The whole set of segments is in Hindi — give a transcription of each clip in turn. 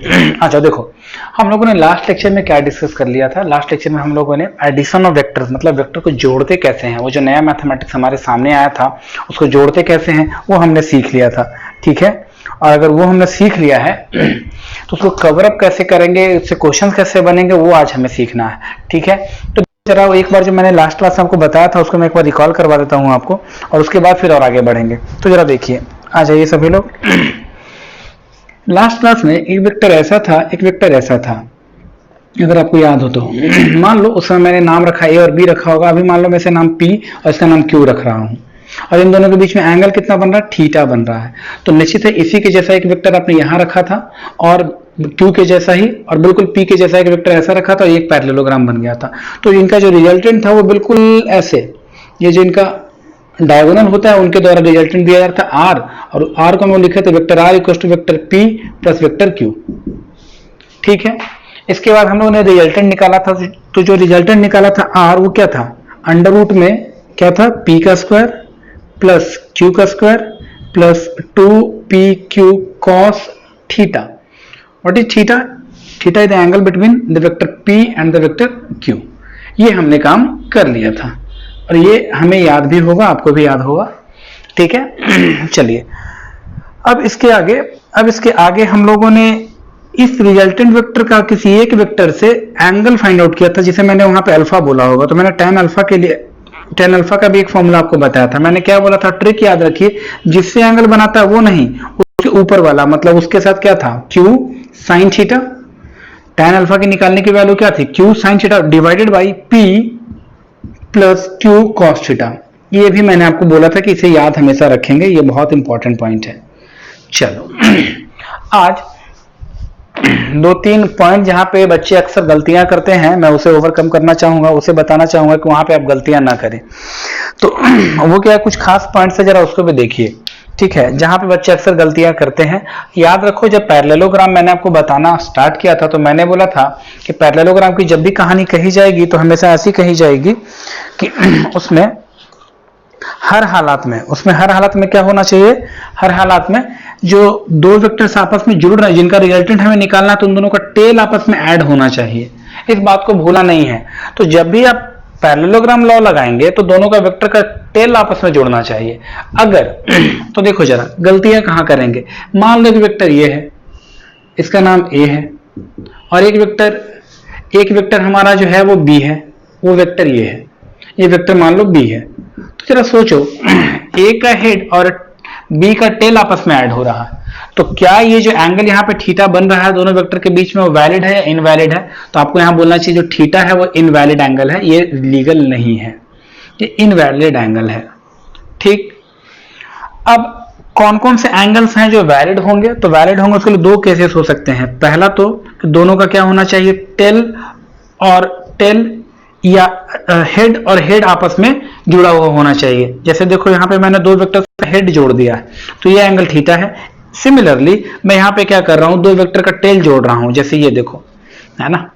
अच्छा देखो, हम लोगों ने लास्ट लेक्चर में क्या डिस्कस कर लिया था। लास्ट लेक्चर में हम लोगों ने एडिशन ऑफ वेक्टर्स, मतलब वेक्टर को जोड़ते कैसे हैं, वो जो नया मैथमेटिक्स हमारे सामने आया था उसको जोड़ते कैसे हैं वो हमने सीख लिया था। ठीक है, और अगर वो हमने सीख लिया है तो उसको कवर अप कैसे करेंगे, उससे क्वेश्चन कैसे बनेंगे, वो आज हमें सीखना है। ठीक है, तो जरा एक बार जो मैंने लास्ट क्लास में आपको बताया था उसको मैं एक बार रिकॉल करवा देता हूँ आपको, और उसके बाद फिर और आगे बढ़ेंगे। तो जरा देखिए, आ जाइए सभी लोग। लास्ट क्लास में एक वेक्टर ऐसा था, एक वेक्टर ऐसा था, अगर आपको याद हो तो। मान लो उस समय मैंने नाम रखा ए और बी रखा होगा, अभी मान लो मैं इसे नाम पी और इसका नाम क्यू रख रहा हूं, और इन दोनों के बीच में एंगल कितना बन रहा है, थीटा बन रहा है। तो निश्चित है इसी के जैसा एक वेक्टर आपने यहां रखा था, और क्यू के जैसा ही, और बिल्कुल पी के जैसा एक वेक्टर ऐसा रखा था, और एक पैरेललोग्राम बन गया था। तो इनका जो रिजल्टेंट था वो बिल्कुल ऐसे, ये जो इनका डायगोनल होता है उनके द्वारा रिजल्टेंट दिया जाता है आर, और आर को हम लिखे थे vector R equal to vector P plus vector Q. ठीक है, इसके बाद हम लोगों ने रिजल्टेंट निकाला था, तो जो रिजल्टेंट निकाला था आर वो क्या था, अंडर रूट में क्या था, पी का स्क्वायर प्लस क्यू का square plus 2pq cos theta. What is theta? Theta is the angle between the vector p and the vector q। ये हमने काम कर लिया था, और ये हमें याद भी होगा, आपको भी याद होगा। ठीक है, चलिए अब इसके आगे हम लोगों ने इस रिजल्टेंट वेक्टर का किसी एक वेक्टर से एंगल फाइंड आउट किया था, जिसे मैंने वहां पे अल्फा बोला होगा। तो मैंने tan अल्फा के लिए, tan अल्फा का भी एक फॉर्मूला आपको बताया था। मैंने क्या बोला था, ट्रिक याद रखिए, जिससे एंगल बनाता है वो नहीं, उसके ऊपर वाला, मतलब उसके साथ क्या था, q sin theta. tan alpha की निकालने की वैल्यू क्या थी, q sin theta divided by p plus q cos theta. ये भी मैंने आपको बोला था कि इसे याद हमेशा रखेंगे, ये बहुत इंपॉर्टेंट पॉइंट है। चलो आज दो तीन पॉइंट जहां पे बच्चे अक्सर गलतियां करते हैं, मैं उसे ओवरकम करना चाहूंगा, उसे बताना चाहूंगा कि वहां पे आप गलतियां ना करें। तो वो क्या है, कुछ खास पॉइंट्स है, जरा उसको भी देखिए। ठीक है, जहां पे बच्चे अक्सर गलतियां करते हैं, याद रखो, जब पैरेललोग्राम मैंने आपको बताना स्टार्ट किया था तो मैंने बोला था कि पैरेललोग्राम की जब भी कहानी कही जाएगी तो हमेशा ऐसी कही जाएगी कि उसमें हर हालात में क्या होना चाहिए, हर हालात में जो दो वेक्टर्स आपस में जुड़ रहे हैं, जिनका रिजल्टेंट हमें निकालना है, तो उन दोनों का टेल आपस में ऐड होना चाहिए। इस बात को भूलना नहीं है। तो जब भी आप पैरेललोग्राम लॉ लगाएंगे तो दोनों का वेक्टर का टेल आपस में जोड़ना चाहिए। अगर तो देखो जरा गलतियां कहां करेंगे, मान लो कि वेक्टर ये है, इसका नाम ए है, और एक वेक्टर हमारा जो है वो बी है, वो वेक्टर ये है, ये वेक्टर मान लो बी है। तो जरा सोचो, ए का हेड और बी का टेल आपस में ऐड हो रहा है, तो क्या ये जो एंगल यहाँ पे थीटा बन रहा है दोनों वेक्टर के बीच में, वो वैलिड है या इनवैलिड है? तो आपको यहाँ बोलना चाहिए जो थीटा है वो इनवैलिड एंगल है, ये लीगल नहीं है, ये इनवैलिड एंगल है। ठीक, अब कौन कौन से एंगल्स हैं जो वैलिड होंगे? तो वैलिड होंगे उसके लिए दो केसेस हो सकते हैं। पहला तो दोनों का क्या होना चाहिए, टेल और टेल या हेड और हेड आपस में जुड़ा हुआ होना चाहिए। जैसे देखो यहाँ पे मैंने दो वेक्टर का हेड जोड़ दिया है, तो ये एंगल थीटा है। सिमिलरली मैं यहाँ पे क्या कर रहा हूँ, दो वेक्टर का टेल जोड़ रहा हूँ, जैसे ये देखो, है ना,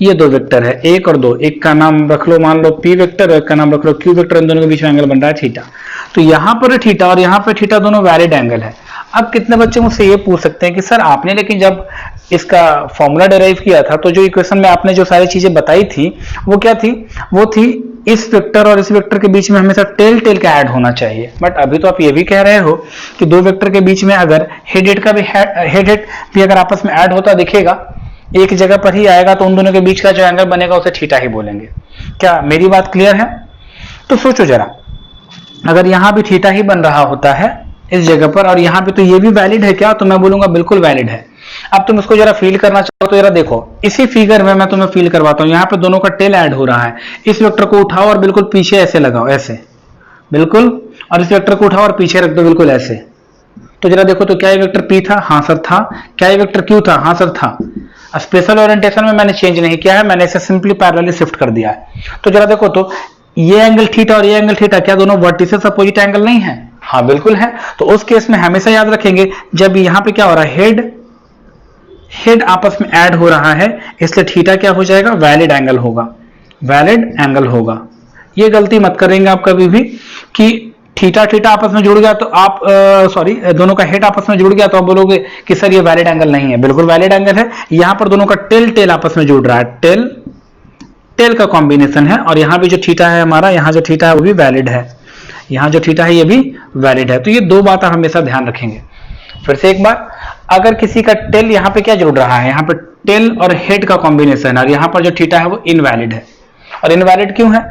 ये दो वेक्टर है, एक और दो, एक का नाम रख लो मान लो p वेक्टर और एक का नाम रख लो q वेक्टर, इन दोनों के बीच में एंगल बन रहा है थीटा। तो यहाँ पर थीटा और यहाँ पर थीटा दोनों वैलिड एंगल है। अब कितने बच्चे मुझसे ये पूछ सकते हैं कि सर आपने लेकिन जब इसका फॉर्मूला डिराइव किया था तो जो इक्वेशन में आपने जो सारी चीजें बताई थी वो क्या थी, वो थी इस वेक्टर और इस वेक्टर के बीच में हमेशा टेल टेल का ऐड होना चाहिए। बट अभी तो आप ये भी कह रहे हो कि दो वेक्टर के बीच में अगर हेड हेड भी अगर आपस में ऐड होता दिखेगा, एक जगह पर ही आएगा, तो उन दोनों के बीच का जो एंगल बनेगा उसे थीटा ही बोलेंगे। क्या मेरी बात क्लियर है? तो सोचो जरा, अगर यहां भी थीटा ही बन रहा होता है इस जगह पर, और यहां पे, तो ये भी वैलिड है क्या? तो मैं बोलूंगा बिल्कुल वैलिड है। अब तुम इसको जरा फील करना चाहो तो जरा देखो, इसी फिगर में मैं तुम्हें फील करवाता हूं। यहाँ पे दोनों का टेल ऐड हो रहा है, इस वेक्टर को उठाओ और बिल्कुल पीछे ऐसे लगाओ, ऐसे बिल्कुल, और इस वेक्टर को उठाओ और पीछे रख दो बिल्कुल ऐसे। तो जरा देखो, तो क्या ये वेक्टर p था? हाँ सर था। क्या ये वेक्टर q था? हाँ सर था। स्पेशल ओरिएंटेशन में मैंने चेंज नहीं किया है, मैंने इसे सिंपली पैरेलली शिफ्ट कर दिया है। तो जरा देखो, तो ये एंगल थीटा और ये एंगल थीटा क्या दोनों वर्टिसेस अपोजिट एंगल नहीं है? हाँ बिल्कुल है। तो उस केस में हमेशा याद रखेंगे, जब यहाँ पे क्या हो रहा है, हेड आपस में ऐड हो रहा है, इसलिए थीटा क्या हो जाएगा, वैलिड एंगल होगा, वैलिड एंगल होगा। ये गलती मत करेंगे आप कभी भी कि थीटा थीटा आपस में जुड़ गया तो आप सॉरी दोनों का हेड आपस में जुड़ गया तो आप बोलोगे कि सर ये वैलिड एंगल नहीं है। बिल्कुल वैलिड एंगल है। यहां पर दोनों का टेल टेल आपस में जुड़ रहा है, टेल टेल का कॉम्बिनेशन है, और यहां भी जो थीटा है हमारा, यहां जो थीटा है वो भी वैलिड है, यहां जो थीटा है ये भी वैलिड है। तो ये दो बात आप हमेशा ध्यान रखेंगे। फिर से एक बार, अगर किसी का टेल यहां पे क्या जुड़ रहा है, यहां पे टेल और हेड का कॉम्बिनेशन है, और यहां पर जो थीटा है वो इनवैलिड है। और इनवैलिड क्यों है?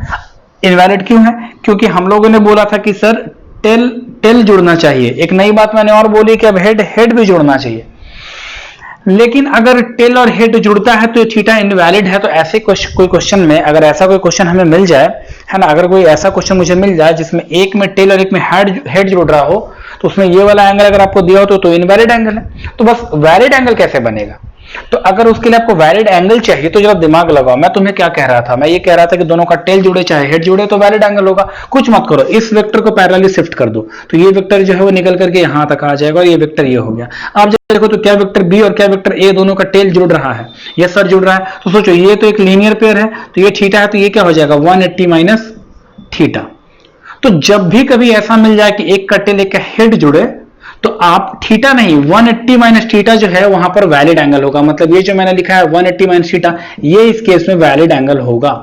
इनवैलिड क्यों है? क्योंकि हम लोगों ने बोला था कि सर टेल टेल जुड़ना चाहिए। एक नई बात मैंने और बोली कि अब हेड हेड भी जुड़ना चाहिए। लेकिन अगर टेल और हेड जुड़ता है तो थीटा इनवैलिड है। तो ऐसे कोई क्वेश्चन में, अगर ऐसा कोई क्वेश्चन हमें मिल जाए, है ना, अगर कोई ऐसा क्वेश्चन मुझे मिल जाए जिसमें एक में टेल और एक में हेड जुड़ रहा हो, तो उसमें ये वाला एंगल अगर आपको दिया हो तो इनवैलिड एंगल है। तो बस वैलिड एंगल कैसे बनेगा? तो अगर उसके लिए आपको वैलिड एंगल चाहिए तो जरा दिमाग लगाओ। मैं तुम्हें क्या कह रहा था? मैं ये कह रहा था कि दोनों का टेल जुड़े चाहे हेड जुड़े तो वैलिड एंगल होगा। कुछ मत करो, इस वेक्टर को पैरेलली शिफ्ट कर दो तो ये वेक्टर जो है वो निकल करके यहां तक आ जाएगा और ये वेक्टर ये हो गया। आप जब देखो तो क्या वेक्टर बी और क्या वेक्टर ए दोनों का टेल जुड़ रहा है, ये सर जुड़ रहा है। तो सोचो ये तो एक लीनियर पेयर है, तो ये थीटा है, तो ये क्या हो जाएगा 180 माइनस थीटा। तो जब भी कभी ऐसा मिल जाए कि एक का टेल एक का हेड जुड़े तो आप थीटा नहीं 180 माइनस थीटा जो है वहां पर वैलिड एंगल होगा। मतलब ये जो मैंने लिखा है 180 माइनस थीटा, ये इस केस में वैलिड एंगल होगा।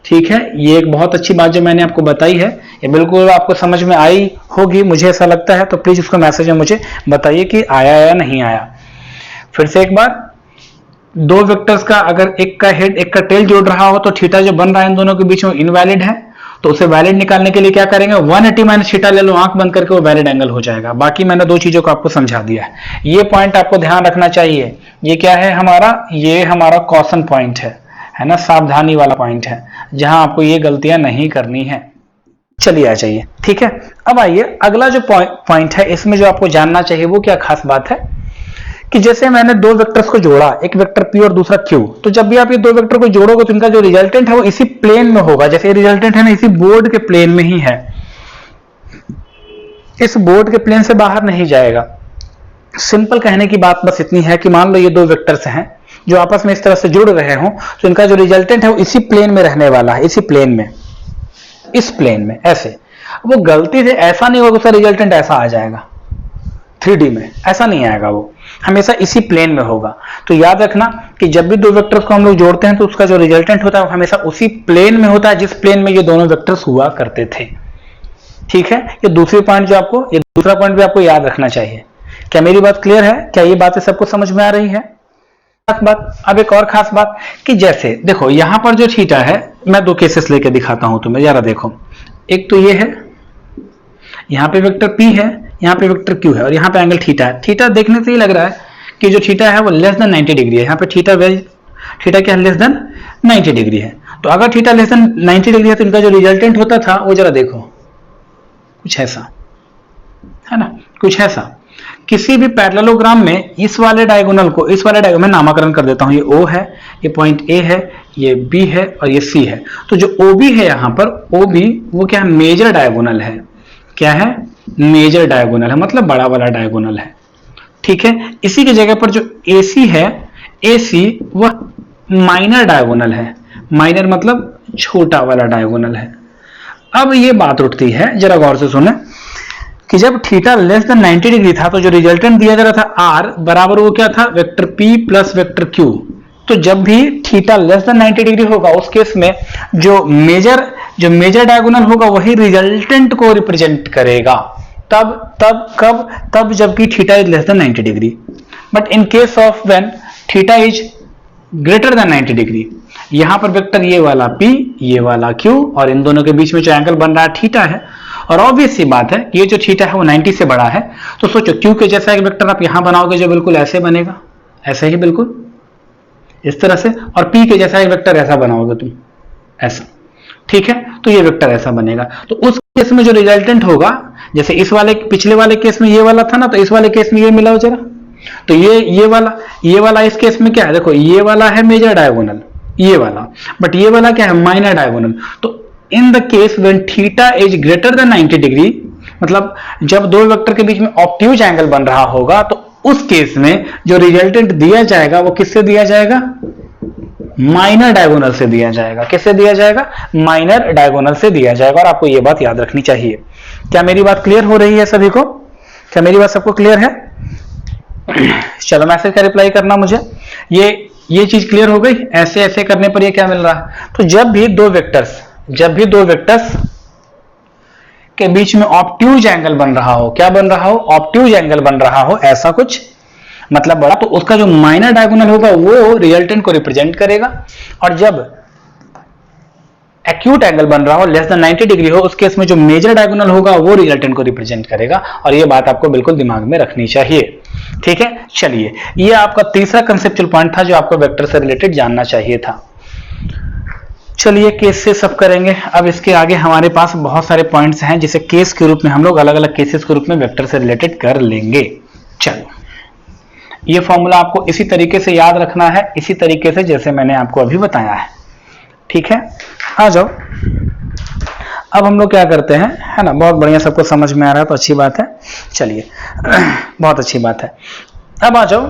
ठीक है, ये एक बहुत अच्छी बात जो मैंने आपको बताई है, ये बिल्कुल आपको समझ में आई होगी, मुझे ऐसा लगता है। तो प्लीज उसको मैसेज में मुझे बताइए कि आया या नहीं आया। फिर से एक बार, दो वेक्टर्स का अगर एक का हेड एक का टेल जोड़ रहा हो तो थीटा जो बन रहा है इन दोनों के बीच में इनवैलिड है। तो उसे वैलिड निकालने के लिए क्या करेंगे, 180 माइनस थीटा ले लो, आंख बंद करके वो वैलिड एंगल हो जाएगा। बाकी मैंने दो चीजों को आपको समझा दिया है, ये पॉइंट आपको ध्यान रखना चाहिए। ये क्या है हमारा, ये हमारा कॉशन पॉइंट है ना, सावधानी वाला पॉइंट है, जहां आपको ये गलतियां नहीं करनी है। चलिए आ जाइए, ठीक है। अब आइए अगला जो पॉइंट है, इसमें जो आपको जानना चाहिए वो क्या खास बात है कि जैसे मैंने दो वेक्टर्स को जोड़ा, एक वेक्टर P और दूसरा Q, तो जब भी आप ये दो वेक्टर को जोड़ोगे तो इनका जो रिजल्टेंट है वो इसी प्लेन में होगा। जैसे रिजल्टेंट है ना, इसी बोर्ड के प्लेन में ही है, इस बोर्ड के प्लेन से बाहर नहीं जाएगा। सिंपल कहने की बात बस इतनी है कि मान लो ये दो वेक्टर्स हैं जो आपस में इस तरह से जुड़ रहे हों, तो इनका जो रिजल्टेंट है वो इसी प्लेन में रहने वाला है, इसी प्लेन में, इस प्लेन में ऐसे। वो गलती से ऐसा नहीं होगा उसका रिजल्टेंट ऐसा आ जाएगा 3D में, ऐसा नहीं आएगा, वो हमेशा इसी प्लेन में होगा। तो याद रखना कि जब भी दो वेक्टर्स को हम लोग जोड़ते हैं तो उसका जो रिजल्टेंट होता है वो हमेशा उसी प्लेन में होता है जिस प्लेन में ये दोनों वेक्टर्स हुआ करते थे। ठीक है, ये दूसरी पॉइंट जो आपको, ये दूसरा पॉइंट भी आपको याद रखना चाहिए। क्या मेरी बात क्लियर है? क्या ये बातें सबको समझ में आ रही है? खास बात, अब एक और खास बात कि जैसे देखो यहां पर जो थीटा है, मैं दो केसेस लेके दिखाता हूं तुम्हें, जरा देखो। एक तो ये है, यहां पे वेक्टर P है, यहाँ पे वेक्टर Q है, और यहाँ पे एंगल थीटा है। थीटा देखने से ही लग रहा है कि जो थीटा है वो लेस देन 90 डिग्री है। यहाँ पे थीटा क्या है, लेस देन 90 डिग्री है। तो अगर थीटा लेस देन 90 डिग्री है तो इनका जो रिजल्टेंट होता था वो जरा देखो, कुछ ऐसा है ना, कुछ ऐसा। किसी भी पैरेललोग्राम में इस वाले डायगोनल को, इस वाले डायगोनल में नामकरण कर देता हूं, ये O है, ये पॉइंट A है, ये B है और ये C है। तो जो OB है यहाँ पर, OB वो क्या है, मेजर डायगोनल है। क्या है, मेजर डायगोनल है, मतलब बड़ा वाला डायगोनल है। ठीक है, इसी की जगह पर जो AC है, AC वह माइनर डायगोनल है। माइनर मतलब छोटा वाला डायगोनल है। अब ये बात उठती है, जरा गौर से सुने, कि जब थीटा लेस देन 90 डिग्री था तो जो रिजल्टेंट दिया जा रहा था R बराबर वो क्या था, vector P plus vector Q। तो जब भी थीटा लेस देन 90 डिग्री होगा उस केस में जो मेजर डायगोनल होगा वही रिजल्टेंट को रिप्रेजेंट करेगा। तब जबकि theta is less than 90 degree. But in case of when theta is greater than 90 degree, यहां पर वेक्टर ये वाला P, ये वाला Q, और इन दोनों के बीच में जो एंगल बन रहा है थीटा है। और ऑब्वियस सी बात है ये जो थीटा है वो 90 से बड़ा है। तो सोचो Q के जैसा एक वेक्टर आप यहां बनाओगे जो बिल्कुल ऐसे बनेगा, ऐसे ही बिल्कुल इस तरह से, और P के जैसा एक वेक्टर ऐसा बनाओगे तुम, ऐसा। ठीक है, तो ये वेक्टर ऐसा बनेगा। तो उस केस में जो रिजल्टेंट होगा, जैसे इस वाले पिछले वाले केस में ये वाला था ना, तो इस वाले केस में ये मिलाओ जरा, तो ये वाला इस केस में क्या है, देखो ये वाला है मेजर डायगोनल, ये वाला, बट ये वाला क्या है, माइनर डायगोनल। तो in the case when theta is greater than 90 degree, मतलब जब दो वेक्टर के बीच में ऑब्ट्यूज एंगल बन रहा होगा, तो उस केस में जो रिजल्टेंट दिया जाएगा वो किससे दिया जाएगा, माइनर डायगोनल से दिया जाएगा। किससे दिया जाएगा, माइनर डायगोनल से दिया जाएगा। और आपको ये बात याद रखनी चाहिए। क्या मेरी बात क्लियर हो रही है सभी को? क्या मेरी बात सबको क्लियर है? चलो मैसेज का रिप्लाई करना मुझे। ये चीज क्लियर हो गई। ऐसे ऐसे करने पर ये क्या मिल रहा है? तो जब भी दो वेक्टर्स के बीच में ऑब्ट्यूज एंगल बन रहा हो, क्या बन रहा हो? ऑब्ट्यूज एंगल बन रहा हो, ऐसा कुछ मतलब बड़ा, तो उसका जो माइनर डायगोनल होगा वो रिजल्टेंट को रिप्रेजेंट करेगा, और जब एक्यूट एंगल बन रहा हो लेस देन 90 डिग्री हो, उस केस में जो मेजर डायगोनल होगा वो रिजल्टेंट को रिप्रेजेंट करेगा। और ये बात आपको बिल्कुल दिमाग में रखनी चाहिए, ठीक है। चलिए, ये आपका तीसरा कंसेप्चुअल पॉइंट था जो आपको वेक्टर से रिलेटेड जानना चाहिए था। चलिए, केस से सब करेंगे। अब इसके आगे हमारे पास बहुत सारे पॉइंट्स हैं जिसे केस के रूप में हम लोग अलग अलग केसेस के रूप में वेक्टर से रिलेटेड कर लेंगे। चलो, ये फॉर्मूला आपको इसी तरीके से याद रखना है, इसी तरीके से जैसे मैंने आपको अभी बताया है, ठीक है। आ जाओ, अब हम लोग क्या करते हैं, है ना। बहुत बढ़िया, सबको समझ में आ रहा है तो अच्छी बात है। चलिए, बहुत अच्छी बात है। अब आ जाओ,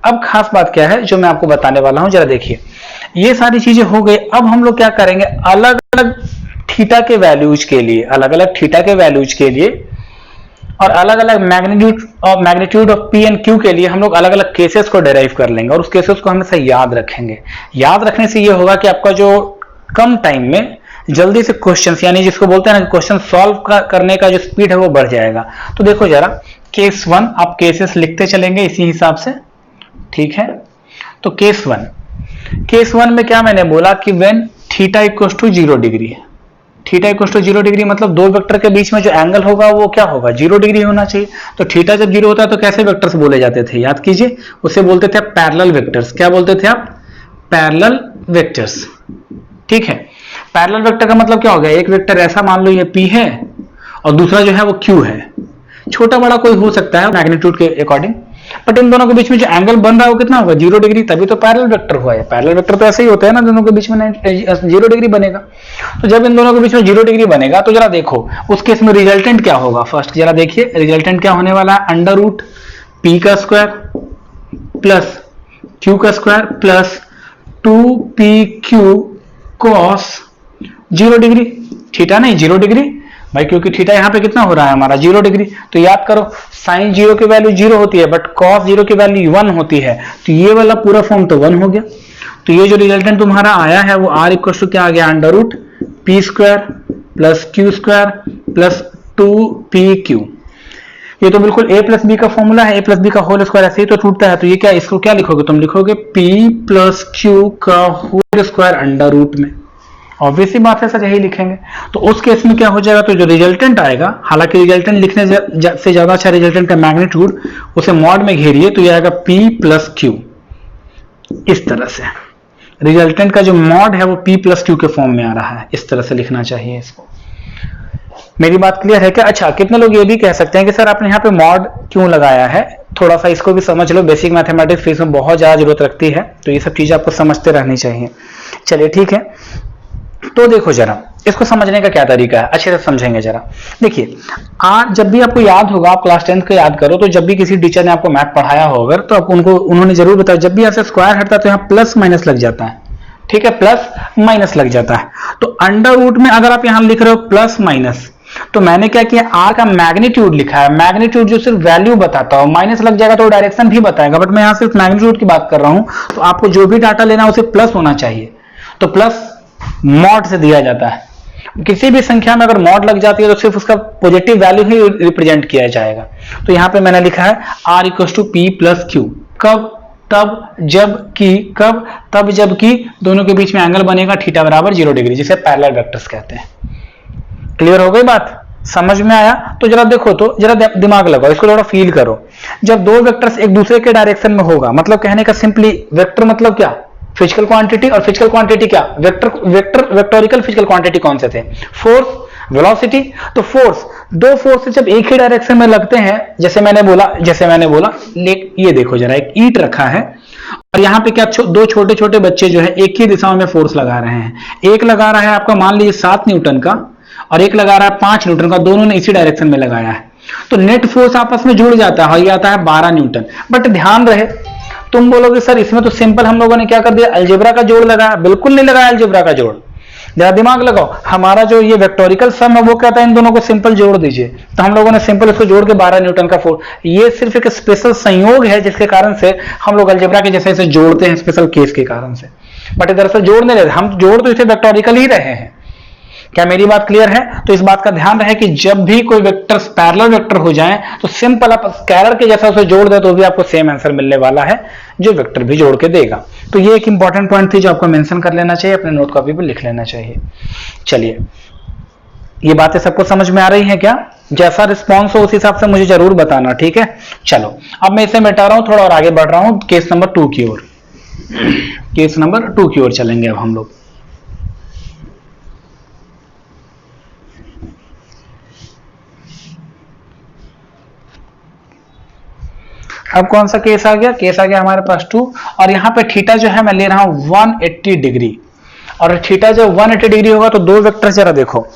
अब खास बात क्या है जो मैं आपको बताने वाला हूं, जरा देखिए। ये सारी चीजें हो गई। अब हम लोग क्या करेंगे, अलग अलग थीटा के वैल्यूज के लिए, अलग अलग थीटा के वैल्यूज के लिए और अलग अलग magnitude of P and Q के लिए हम लोग अलग अलग केसेस को डेराइव कर लेंगे और उस केसेस को हमेशा याद रखेंगे। याद रखने से ये होगा कि आपका जो कम टाइम में जल्दी से क्वेश्चंस, यानी जिसको बोलते हैं ना क्वेश्चन सॉल्व करने का जो स्पीड है वो बढ़ जाएगा। तो देखो जरा, केस 1, आप केसेस लिखते चलेंगे इसी हिसाब से, ठीक है। तो केस 1 में क्या मैंने बोला कि when theta equals to 0 degree, theta equals to 0 degree मतलब दो वेक्टर के बीच में जो एंगल होगा वो क्या होगा, 0 डिग्री होना चाहिए। तो थीटा जब 0 होता है तो कैसे वेक्टर्स बोले जाते थे, याद कीजिए, उसे बोलते थे पैरेलल वेक्टर्स। क्या बोलते थे आप? पैरेलल वेक्टर्स, ठीक है। पैरेलल वेक्टर का मतलब क्या हो गया, एक वेक्टर ऐसा मान लो ये P है और दूसरा जो है वो Q है। छोटा बड़ा कोई हो सकता है मैग्नीट्यूड के अकॉर्डिंग, बट इन दोनों के बीच में जो एंगल बन रहा है वो कितना होगा, 0 डिग्री, तभी तो पैरेलल वेक्टर हुआ है। पैरेलल वेक्टर तो ऐसे ही होता है ना, दोनों के बीच में 0 डिग्री बनेगा। तो जब इन दोनों के बीच में 0 डिग्री बनेगा तो जरा देखो उस केस में रिजल्टेंट क्या होगा। फर्स्ट जरा देखिए, रिजल्टेंट क्या होने वाला है, अंडर रूट P का स्क्वायर प्लस Q का square plus 2PQ cos 0 degree, theta नहीं 0 डिग्री भाई, क्योंकि थीटा यहाँ पे कितना हो रहा है हमारा 0 डिग्री। तो याद करो, साइन 0 की वैल्यू 0 होती है बट कॉस 0 की वैल्यू 1 होती है। तो ये वाला पूरा फॉर्म तो 1 हो गया। तो ये जो रिजल्टेंट तुम्हारा आया है वो r इक्वल टू क्या आ गया, under root P square plus Q square plus 2PQ। ये तो बिल्कुल a प्लस बी का फॉर्मूला है, a प्लस बी का होल स्क्वायर ऐसे ही तो टूटता है। तो ये क्या, इसको क्या लिखोगे तुम, लिखोगे P प्लस Q का होल स्क्वायर अंडर रूट में। ऑब्वियसली बात है सर, यही लिखेंगे। तो उस केस में क्या हो जाएगा, तो जो रिजल्टेंट आएगा, हालांकि रिजल्टेंट लिखने से ज्यादा अच्छा रिजल्टेंट का मैग्नीट्यूड, उसे मॉड में घेरिए तो ये आएगा P प्लस Q। इस तरह से रिजल्टेंट का जो मॉड है वो P प्लस Q के फॉर्म में आ रहा है, इस तरह से लिखना चाहिए इसको। मेरी बात क्लियर है क्या? अच्छा, कितने लोग ये भी कह सकते हैं कि सर आपने यहाँ पे मॉड क्यों लगाया है, थोड़ा सा इसको भी समझ लो। बेसिक मैथमेटिक्स इसमें बहुत ज्यादा जरूरत रखती है, तो ये सब चीजें आपको समझते रहनी चाहिए। चलिए ठीक है, तो देखो जरा इसको समझने का क्या तरीका है, अच्छे से समझेंगे जरा। देखिए, आज जब भी आपको याद होगा, आप क्लास 10 को याद करो, तो जब भी किसी टीचर ने आपको मैथ पढ़ाया हो अगर, तो आप उन्होंने जरूर बताया जब भी यहाँ से स्क्वायर हटता है तो यहाँ प्लस माइनस लग जाता है, ठीक है, प्लस माइनस लग जाता है। तो अंडर रूट में अगर आप यहाँ लिख रहे हो प्लस माइनस, तो मैंने क्या किया, आर का मैग्नीट्यूड लिखा है। मैग्नीट्यूड जो सिर्फ वैल्यू बताता हो, माइनस लग जाएगा तो डायरेक्शन भी बताएगा, बट मैं यहाँ सिर्फ मैग्नीट्यूड की बात कर रहा हूं। तो आपको जो भी डाटा लेना है उसे प्लस होना चाहिए, तो प्लस मॉड से दिया जाता है। किसी भी संख्या में अगर मॉड लग जाती है तो सिर्फ उसका पॉजिटिव वैल्यू ही रिप्रेजेंट किया जाएगा। तो यहां पे मैंने लिखा है R equal to P plus Q. कब, तब जब कि, कब तब जब कि दोनों के बीच में एंगल बनेगा थीटा बराबर 0 डिग्री, जिसे पैरेलल वेक्टर्स कहते हैं। क्लियर हो गई बात, समझ में आया? तो जरा देखो, तो जरा दिमाग लगाओ, इसको थोड़ा फील करो। जब दो वेक्टर्स एक दूसरे के डायरेक्शन में होगा, मतलब कहने का सिंपली, वेक्टर मतलब क्या, फिजिकल क्वांटिटी, और फिजिकल क्वांटिटी क्या, वेक्टोरिकल फिजिकल क्वांटिटी कौन से थे, फोर्स, वेलोसिटी। तो फोर्स, दो फोर्स जब एक ही डायरेक्शन में लगते हैं, जैसे मैंने बोला ये देखो जरा, एक ईंट रखा है और यहाँ पे क्या दो छोटे छोटे बच्चे जो है एक ही दिशाओं में फोर्स लगा रहे हैं। एक लगा रहा है आपका मान लीजिए 7 न्यूटन का और एक लगा रहा है 5 न्यूटन का, दोनों ने इसी डायरेक्शन में लगाया है। तो नेट फोर्स आपस में जुड़ जाता है, ये आता है 12 न्यूटन। बट ध्यान रहे, तुम बोलोगे सर इसमें तो सिंपल हम लोगों ने क्या कर दिया, अलजेब्रा का जोड़ लगाया। बिल्कुल नहीं लगाया अलजेब्रा का जोड़। जरा दिमाग लगाओ, हमारा जो ये वेक्टोरिकल सम है वो कहता है इन दोनों को सिंपल जोड़ दीजिए, तो हम लोगों ने सिंपल इसको जोड़ के 12 न्यूटन का फोर्स, ये सिर्फ एक स्पेशल संयोग है जिसके कारण से हम लोग अलजेब्रा के जैसे इसे जोड़ते हैं, स्पेशल केस के कारण से। बट इधर से जोड़ नहीं रहे, हम जोड़ तो इसे वेक्टोरिकल ही रहे हैं। क्या मेरी बात क्लियर है? तो इस बात का ध्यान रहे कि जब भी कोई वेक्टर पैरेलल वेक्टर हो जाए तो सिंपल आप स्केलर के जैसा उसे जोड़ दे तो भी आपको सेम आंसर मिलने वाला है जो वेक्टर भी जोड़ के देगा। तो ये एक इंपॉर्टेंट पॉइंट थी जो आपको मेंशन कर लेना चाहिए, अपने नोट कॉपी पर लिख लेना चाहिए। चलिए, ये बातें सबको समझ में आ रही हैं क्या? जैसा रिस्पॉन्स हो उस हिसाब से मुझे जरूर बताना, ठीक है। चलो अब मैं इसे मिटा रहा हूं, थोड़ा और आगे बढ़ रहा हूं केस नंबर 2 की ओर। केस नंबर 2 की ओर चलेंगे अब हम लोग। अब कौन सा केस आ गया? केस आ गया हमारे पास 2, और यहां पे थीटा जो है मैं ले रहा हूं 180 डिग्री, और थीटा जब 180 डिग्री होगा तो दो वेक्टर जरा देखो,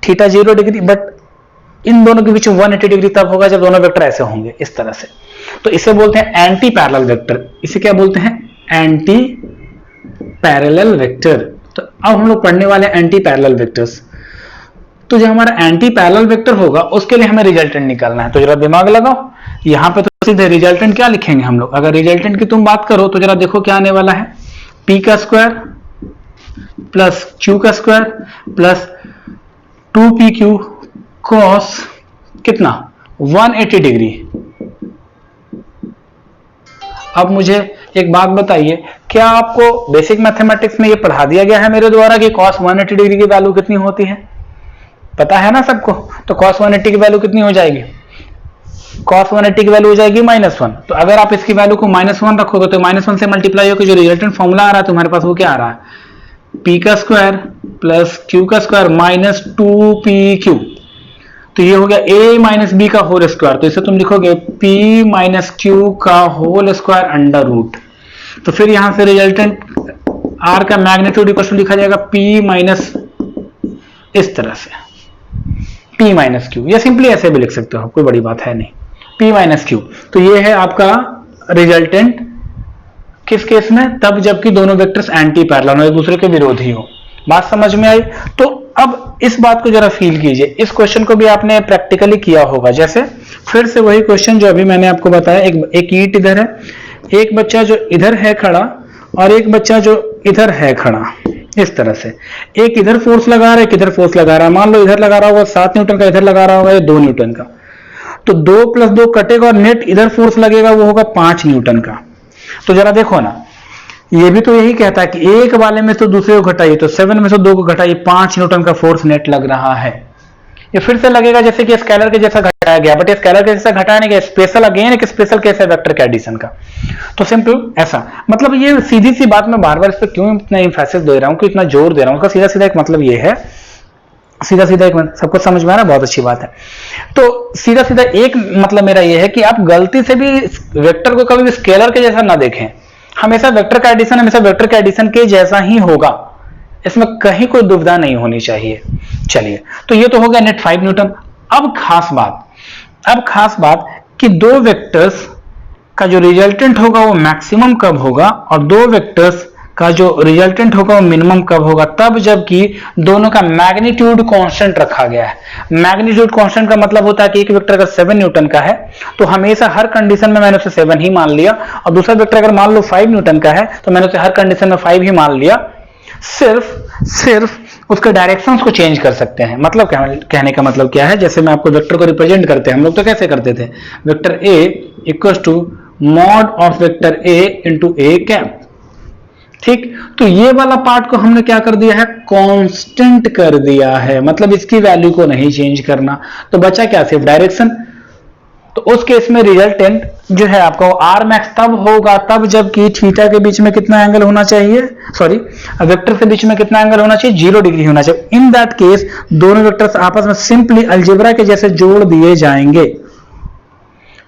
थीटा 0 डिग्री, बट इन दोनों के बीच 180 डिग्री तब होगा जब दोनों वेक्टर ऐसे होंगे इस तरह से, तो इसे बोलते हैं एंटी पैरेलल वेक्टर। इसे क्या बोलते हैं? Anti parallel vector. तो अब हम लोग पढ़ने वाले एंटी पैरेलल वेक्टर्स। तो जो हमारा एंटी पैरेलल वेक्टर होगा उसके लिए हमें रिजल्टेंट निकालना है, तो जरा दिमाग लगाओ, यहां पे तो सीधे रिजल्टेंट क्या लिखेंगे हम लोग। अगर रिजल्टेंट की तुम बात करो तो जरा देखो क्या आने वाला है, पी का स्क्वायर प्लस क्यू का स्क्वायर प्लस 2pq कॉस कितना 180 डिग्री। अब मुझे एक बात बताइए, क्या आपको बेसिक मैथमेटिक्स में ये पढ़ा दिया गया है मेरे द्वारा कि cos 180 डिग्री की वैल्यू कितनी होती है? पता है ना सबको? तो cos 180 की वैल्यू कितनी हो जाएगी? cos 180 की वैल्यू हो जाएगी -1। तो अगर आप इसकी वैल्यू को -1 रखोगे तो -1 से मल्टीप्लाई होकर जो रिजल्टेंट फॉर्मूला आ रहा है तुम्हारे पास वो क्या आ रहा है? p का स्क्वायर प्लस q का स्क्वायर माइनस 2pq। तो ये हो गया a माइनस बी का होल स्क्वायर, तो इसे तुम लिखोगे p माइनस क्यू का होल स्क्वायर अंडर रूट। तो फिर यहां से रिजल्टेंट r का मैग्नीट्यूड इक्वल लिखा जाएगा p माइनस, इस तरह से p माइनस क्यू, या सिंपली ऐसे भी लिख सकते हो, कोई बड़ी बात है नहीं, p माइनस क्यू। तो ये है आपका रिजल्टेंट किस केस में? तब जबकि दोनों वेक्टर्स एंटी पैरेलल हो, एक दूसरे के विरोधी हो। बात समझ में आई? तो अब इस बात को जरा फील कीजिए, इस क्वेश्चन को भी आपने प्रैक्टिकली किया होगा। जैसे फिर से वही क्वेश्चन जो अभी मैंने आपको बताया, एक ईंट इधर है, एक बच्चा जो इधर है खड़ा और एक बच्चा जो इधर है खड़ा, इस तरह से एक इधर फोर्स लगा रहा है, एक इधर फोर्स लगा रहा है। मान लो इधर लगा रहा होगा 7 न्यूटन का, इधर लगा रहा होगा 2 न्यूटन का, तो 2 + 2 कटेगा और नेट इधर फोर्स लगेगा वो होगा 5 न्यूटन का। तो जरा देखो ना, ये भी तो यही कहता है कि एक वाले में से दूसरे को घटाइए, तो 7 में से 2 को घटाइए, 5 न्यूटन का फोर्स नेट लग रहा है। ये फिर से लगेगा जैसे कि स्केलर के जैसा घटाया गया, बट स्केलर के जैसा घटाया नहीं गया, स्पेशल अगेन एक स्पेशल केस है वेक्टर के एडिशन का। तो सिंपल ऐसा, मतलब ये सीधी सी बात, मैं बार बार इस पर क्यों इतना इंफेसिस दे रहा हूं, क्यों इतना जोर दे रहा हूं, उसका सीधा सीधा एक मतलब ये है, सीधा सीधा एक सबको समझ में आ रहा है, बहुत अच्छी बात है। तो सीधा सीधा एक मतलब मेरा ये है कि आप गलती से भी वेक्टर को कभी भी स्केलर के जैसा ना देखें, हमेशा वेक्टर का एडिशन हमेशा वेक्टर के एडिशन के जैसा ही होगा, इसमें कहीं कोई दुविधा नहीं होनी चाहिए। चलिए, तो ये तो हो गया नेट 5 न्यूटन। अब खास बात कि दो वेक्टर्स का जो रिजल्टेंट होगा वो मैक्सिमम कब होगा और दो वेक्टर्स का जो रिजल्टेंट होगा वो मिनिमम कब होगा? तब जबकि दोनों का मैग्नीट्यूड कांस्टेंट रखा गया है। मैग्नीट्यूड कांस्टेंट का मतलब होता है कि एक वेक्टर अगर 7 न्यूटन का है तो हमेशा हर कंडीशन में मैंने उसे 7 ही मान लिया, और दूसरा वेक्टर अगर मान लो 5 न्यूटन का है तो मैंने उसे हर कंडीशन में 5 ही मान लिया। सिर्फ उसके डायरेक्शंस को चेंज कर सकते हैं। मतलब कहने का मतलब क्या है, जैसे मैं आपको वेक्टर को रिप्रेजेंट करते हैं हम लोग तो कैसे करते थे, vector a equal to mod of vector a into a cap. ठीक, तो ये वाला पार्ट को हमने क्या कर दिया है, कांस्टेंट कर दिया है, मतलब इसकी वैल्यू को नहीं चेंज करना। तो बचा क्या, सिर्फ डायरेक्शन। तो उस केस में रिजल्टेंट जो है आपका आर मैक्स तब होगा तब जबकि थीटा के बीच में कितना एंगल होना चाहिए, सॉरी वेक्टर के बीच में कितना एंगल होना चाहिए, 0 डिग्री होना चाहिए। इन दैट केस दोनों वेक्टर्स आपस में सिंपली अलजेब्रा के जैसे जोड़ दिए जाएंगे।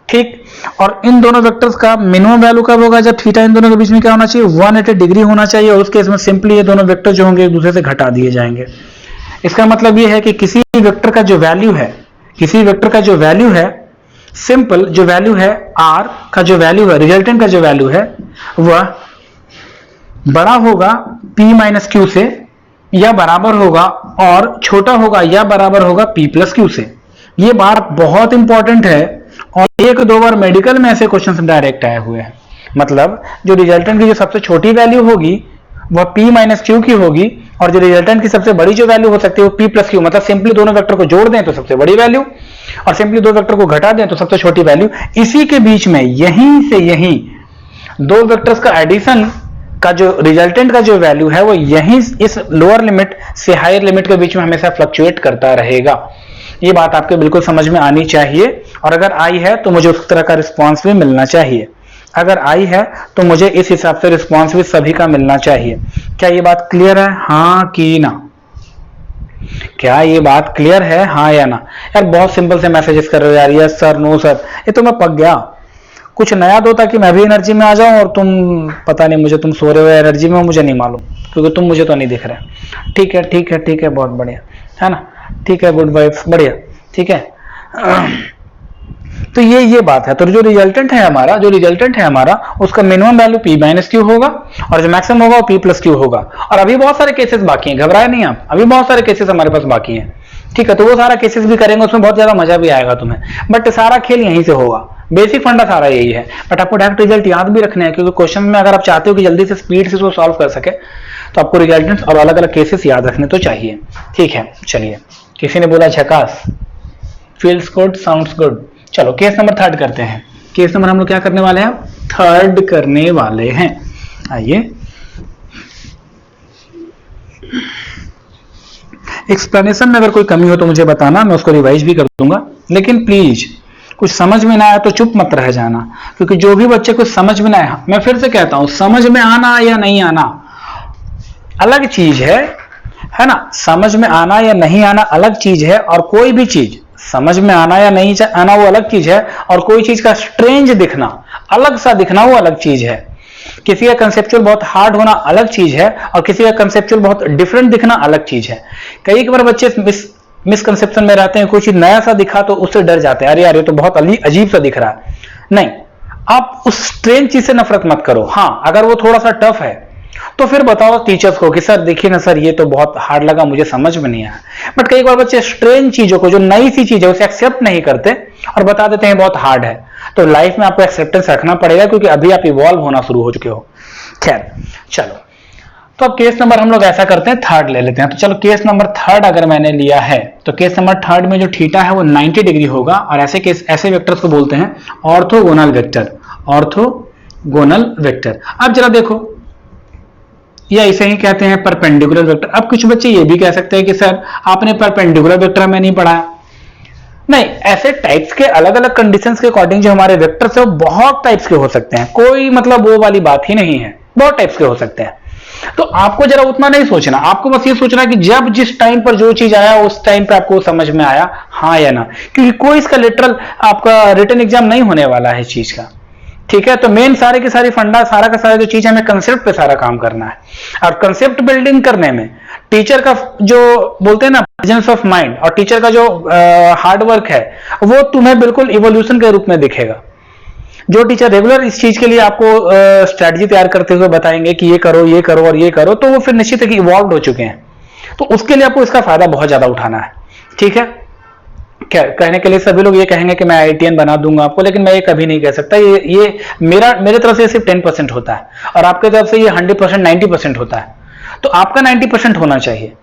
ठीक, और इन दोनों वेक्टर्स का मिनिमम वैल्यू कब होगा, जब थीटा इन दोनों के बीच में क्या होना चाहिए, 180 डिग्री होना चाहिए, और उस केस में सिंपली ये दोनों वेक्टर जो होंगे एक दूसरे से घटा दिए जाएंगे। इसका मतलब ये है कि किसी वेक्टर का जो वैल्यू है, किसी वेक्टर का जो वैल्यू है, सिंपल जो वैल्यू है आर का जो वैल्यू है, रिजल्टेंट का जो वैल्यू है वह बड़ा होगा p माइनस क्यू से, या बराबर होगा और छोटा होगा या बराबर होगा P प्लस क्यू से। ये बात बहुत इंपॉर्टेंट है और एक दो बार मेडिकल में ऐसे क्वेश्चन डायरेक्ट आए हुए हैं। मतलब जो रिजल्टेंट की जो सबसे छोटी वैल्यू होगी वह P माइनस क्यू की होगी और जो रिजल्टेंट की सबसे बड़ी जो वैल्यू हो सकती है वो P प्लस क्यू। मतलब सिंपली दोनों वेक्टर को जोड़ दें तो सबसे बड़ी वैल्यू और सिंपली दो वेक्टर को घटा दें तो सबसे छोटी वैल्यू। इसी के बीच में यहीं से यहीं दो वेक्टर्स का एडिशन का जो रिजल्टेंट का जो वैल्यू है वो यहीं इस लोअर लिमिट से हायर लिमिट के बीच में हमेशा फ्लक्चुएट करता रहेगा। ये बात आपके बिल्कुल समझ में आनी चाहिए और अगर आई है तो मुझे उस तरह का रिस्पॉन्स भी मिलना चाहिए। अगर आई है तो मुझे इस हिसाब से रिस्पॉन्स भी सभी का मिलना चाहिए। क्या ये बात क्लियर है, हाँ कि ना? क्या ये बात क्लियर है, हाँ या ना? यार बहुत सिंपल से मैसेजेस कर रहे हो यार, यस सर, नो सर, ये तो मैं पक गया। कुछ नया दो ताकि मैं भी एनर्जी में आ जाऊं और तुम पता नहीं मुझे, तुम सो रहे हो एनर्जी में, मुझे नहीं मालूम क्योंकि तुम मुझे तो नहीं दिख रहे। ठीक है ठीक है ठीक है, बहुत बढ़िया है ना, ठीक है, गुड वाइब्स, बढ़िया, ठीक है। तो ये बात है। तो जो रिजल्टेंट है हमारा उसका minimum value P minus Q होगा और जो मैक्सिमम होगा वो P प्लस क्यू होगा। और अभी बहुत सारे केसेस बाकी हैं, घबराए नहीं आप, अभी बहुत सारे केसेस हमारे पास बाकी हैं। ठीक है, तो वो सारा केसेस भी करेंगे, उसमें बहुत ज्यादा मजा भी आएगा तुम्हें, बट सारा खेल यहीं से होगा। बेसिक फंडा सारा यही है, बट आपको डायरेक्ट रिजल्ट याद भी रखने हैं क्योंकि क्वेश्चन में अगर आप चाहते हो कि जल्दी से स्पीड से उसको सॉल्व कर सके तो आपको रिजल्टेंट्स और अलग अलग केसेस याद रखने तो चाहिए। ठीक है, चलिए, किसी ने बोला झकास, फील्स गुड, साउंड्स गुड। चलो केस नंबर 3 करते हैं। केस नंबर हम लोग क्या करने वाले हैं? 3 करने वाले हैं। आइए, एक्सप्लेनेशन में अगर कोई कमी हो तो मुझे बताना, मैं उसको रिवाइज भी कर दूंगा। लेकिन प्लीज कुछ समझ में ना आया तो चुप मत रह जाना, क्योंकि जो भी बच्चे को समझ में ना आया, मैं फिर से कहता हूं, समझ में आना या नहीं आना अलग चीज है ना। समझ में आना या नहीं आना अलग चीज है, और कोई भी चीज समझ में आना या नहीं आना वो अलग चीज है, और कोई चीज का स्ट्रेंज दिखना, अलग सा दिखना वो अलग चीज है। किसी का कंसेप्चुअल बहुत हार्ड होना अलग चीज है और किसी का कंसेप्चुअल बहुत डिफरेंट दिखना अलग चीज है। कई बार बच्चे मिसकंसेप्शन में रहते हैं, कोई चीज नया सा दिखा तो उससे डर जाते हैं, अरे यार ये तो बहुत अजीब सा दिख रहा है। नहीं, आप उस स्ट्रेंज चीज से नफरत मत करो। हाँ, अगर वो थोड़ा सा टफ है तो फिर बताओ टीचर्स को कि सर देखिए ना सर, ये तो बहुत हार्ड लगा, मुझे समझ में नहीं आया। बट कई बार बच्चे स्ट्रेंज चीजों को, जो नई सी चीज है, उसे एक्सेप्ट नहीं करते और बता देते हैं बहुत हार्ड है। तो लाइफ में आपको एक्सेप्टेंस रखना पड़ेगा क्योंकि अभी आप इवॉल्व होना शुरू हो चुके हो। खैर चलो, तो अब केस नंबर हम लोग ऐसा करते हैं 3 ले लेते हैं। तो चलो, केस नंबर 3 अगर मैंने लिया है तो केस नंबर 3 में जो थीटा है वो 90 डिग्री होगा और ऐसे वेक्टर्स को बोलते हैं ऑर्थोगोनल वेक्टर। Orthogonal vector. अब जरा देखो, या इसे ही कहते हैं परपेंडिकुलर वेक्टर। अब कुछ बच्चे ये भी कह सकते हैं कि सर आपने परपेंडिकुलर वेक्टर में नहीं पढ़ा। नहीं, ऐसे टाइप्स के अलग अलग कंडीशंस के अकॉर्डिंग जो हमारे वेक्टर्स है वो बहुत टाइप्स के हो सकते हैं, कोई मतलब वो वाली बात ही नहीं है, बहुत टाइप्स के हो सकते हैं। तो आपको जरा उतना नहीं सोचना, आपको बस ये सोचना कि जब जिस टाइम पर जो चीज आया उस टाइम पे आपको समझ में आया, हाँ या ना, क्योंकि कोई इसका लिटरल आपका रिटन एग्जाम नहीं होने वाला है इस चीज का। ठीक है, तो मेन सारे की सारी फंडा, सारा का सारा जो चीज है, हमें कंसेप्ट पे सारा काम करना है। और कंसेप्ट बिल्डिंग करने में टीचर का जो बोलते हैं ना प्रेजेंस ऑफ माइंड, और टीचर का जो हार्ड वर्क है वो तुम्हें बिल्कुल इवोल्यूशन के रूप में दिखेगा। जो टीचर रेगुलर इस चीज के लिए आपको स्ट्रेटजी तैयार करते हुए बताएंगे कि ये करो ये करो और ये करो, तो वो फिर निश्चित है कि इवॉल्व हो चुके हैं। तो उसके लिए आपको इसका फायदा बहुत ज्यादा उठाना है। ठीक है, कहने के लिए सभी लोग ये कहेंगे कि मैं IITian बना दूंगा आपको, लेकिन मैं ये कभी नहीं कह सकता। ये मेरे तरफ से सिर्फ 10% होता है और आपके तरफ से ये 100% 90% होता है। तो आपका 90% होना चाहिए,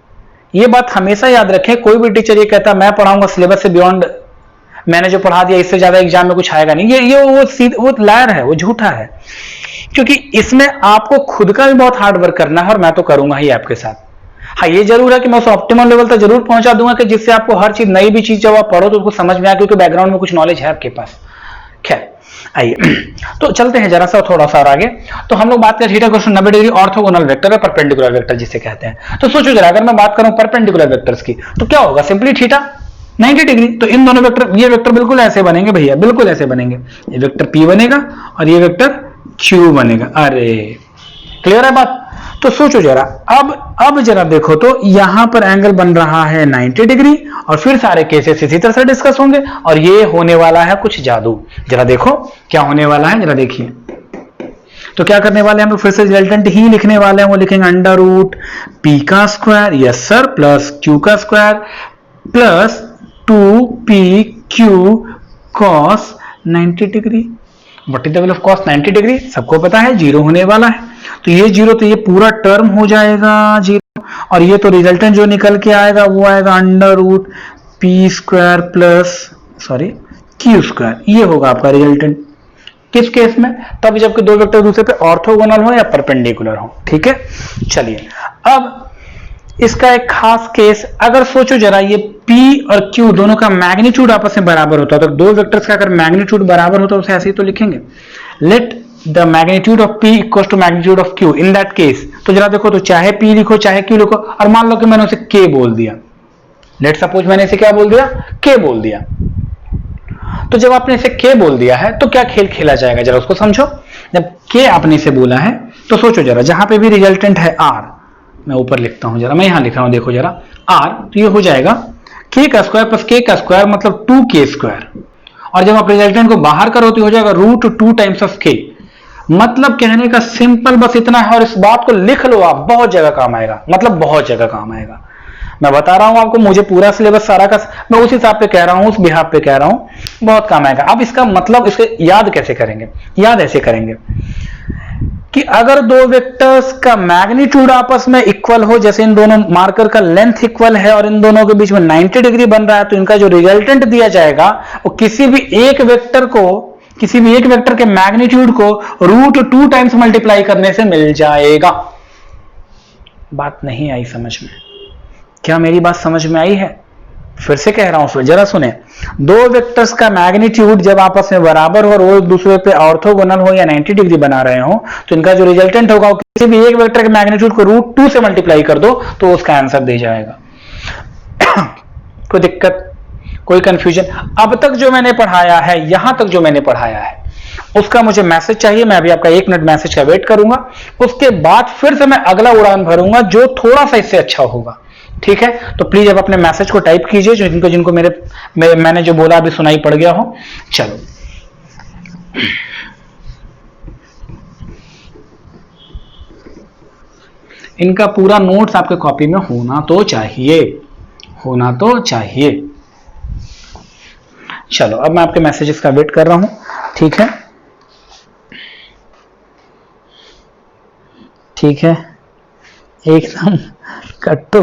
ये बात हमेशा याद रखें। कोई भी टीचर ये कहता मैं पढ़ाऊंगा सिलेबस से बियॉन्ड, मैंने जो पढ़ा दिया इससे ज्यादा एग्जाम में कुछ आएगा नहीं, ये वो लायर है, वो झूठा है। क्योंकि इसमें आपको खुद का भी बहुत हार्ड वर्क करना है और मैं तो करूंगा ही आपके साथ। हाँ, ये जरूर है कि मैं उस ऑप्टिमम लेवल तक जरूर पहुंचा दूंगा कि जिससे आपको हर चीज, नई भी चीज जब आप पढ़ो तो उसको समझ में आए, क्योंकि बैकग्राउंड में कुछ नॉलेज है आपके पास। खैर आइए, तो चलते हैं जरा सा थोड़ा सा आगे। तो हम लोग बात करें theta question 90 degree orthogonal vector है, परपेंडिकुलर वेक्टर जिसे कहते हैं। तो सोचो जरा, अगर मैं बात करूं परपेंडिकुलर वेक्टर्स की तो क्या होगा? Simply theta 90 degree. तो इन दोनों वेक्टर, ये वेक्टर बिल्कुल ऐसे बनेंगे भैया, बिल्कुल ऐसे बनेंगे। ये वेक्टर P बनेगा और ये वेक्टर Q बनेगा। अरे क्लियर है बात? तो सोचो जरा, अब जरा देखो तो यहां पर एंगल बन रहा है 90 डिग्री और फिर सारे केसेस इसी तरह से डिस्कस होंगे और ये होने वाला है कुछ जादू। जरा देखो क्या होने वाला है, जरा देखिए। तो क्या करने वाले हैं हम लोग, फिर से रिजल्टेंट ही लिखने वाले हैं, वो लिखेंगे अंडर रूट पी का square, yes sir, plus Q का square plus 2pq cos 90 degree. What is the value of cos 90 degree? सबको पता है 0 होने वाला है, तो ये 0 तो ये पूरा टर्म हो जाएगा 0, और ये तो रिजल्टेंट जो निकल के आएगा वो आएगा under root P square plus Q square. ये होगा आपका रिजल्टेंट। किस केस में? तब जबकि दो वेक्टर दूसरे पे ऑर्थोगोनल हो या परपेंडिकुलर हो। ठीक है, चलिए अब इसका एक खास केस, अगर सोचो जरा, ये P और Q दोनों का मैग्नीट्यूड आपस में बराबर होता है, तो दो वेक्टर्स का अगर मैग्नीट्यूड बराबर होता है उसे ऐसे ही तो लिखेंगे, let the magnitude of P equals to magnitude of Q in that case. तो जरा देखो, तो चाहे P लिखो चाहे Q लिखो, और मान लो कि मैंने उसे K बोल दिया, लेट सपोज मैंने इसे क्या बोल दिया, K बोल दिया। तो जब आपने इसे K बोल दिया है तो क्या खेल खेला जाएगा, जरा उसको समझो। जब K आपने इसे बोला है तो सोचो जरा, जहां पे भी रिजल्टेंट है R, मैं ऊपर लिखता हूं जरा, मैं यहां लिख रहा हूं, देखो जरा R, तो ये हो जाएगा K का स्क्वायर प्लस K का स्क्वायर मतलब 2K स्क्वायर, और जब आप रिजल्टेंट को बाहर करो तो हो जाएगा रूट 2 टाइम्स ऑफ K। मतलब कहने का सिंपल बस इतना है, और इस बात को लिख लो आप, बहुत जगह काम आएगा, मतलब बहुत जगह काम आएगा। मैं बता रहा हूं आपको, मुझे पूरा सिलेबस सारा का मैं उस हिसाब पे कह रहा हूं, उस बिहाफ पे कह रहा हूं, बहुत काम आएगा। अब इसका मतलब इसे याद कैसे करेंगे? याद ऐसे करेंगे कि अगर दो वेक्टर्स का मैग्नीट्यूड आपस में इक्वल हो, जैसे इन दोनों मार्कर का लेंथ इक्वल है और इन दोनों के बीच में 90 डिग्री बन रहा है, तो इनका जो रिजल्टेंट दिया जाएगा वो किसी भी एक वेक्टर के मैग्नीट्यूड को रूट 2 टाइम्स मल्टीप्लाई करने से मिल जाएगा। बात नहीं आई समझ में? क्या मेरी बात समझ में आई है? फिर से कह रहा हूं, जरा सुने। दो वेक्टर्स का मैग्नीट्यूड जब आपस में बराबर हो और वो एक दूसरे पे ऑर्थोगोनल हो या 90 डिग्री बना रहे हो, तो इनका जो रिजल्टेंट होगा वो किसी भी एक वेक्टर के मैग्नीट्यूड को रूट 2 से मल्टीप्लाई कर दो तो उसका आंसर दे जाएगा। कोई दिक्कत, कोई कंफ्यूजन? अब तक जो मैंने पढ़ाया है, यहां तक जो मैंने पढ़ाया है, उसका मुझे मैसेज चाहिए। मैं अभी आपका 1 मिनट मैसेज का वेट करूंगा, उसके बाद फिर से मैं अगला उड़ान भरूंगा जो थोड़ा सा इससे अच्छा होगा। ठीक है, तो प्लीज अब अपने मैसेज को टाइप कीजिए, जो जिनको मैंने जो बोला अभी सुनाई पड़ गया हो। चलो, इनका पूरा नोट्स आपके कॉपी में होना तो चाहिए। चलो, अब मैं आपके मैसेजेस का वेट कर रहा हूं। ठीक है, एकदम कट्टू।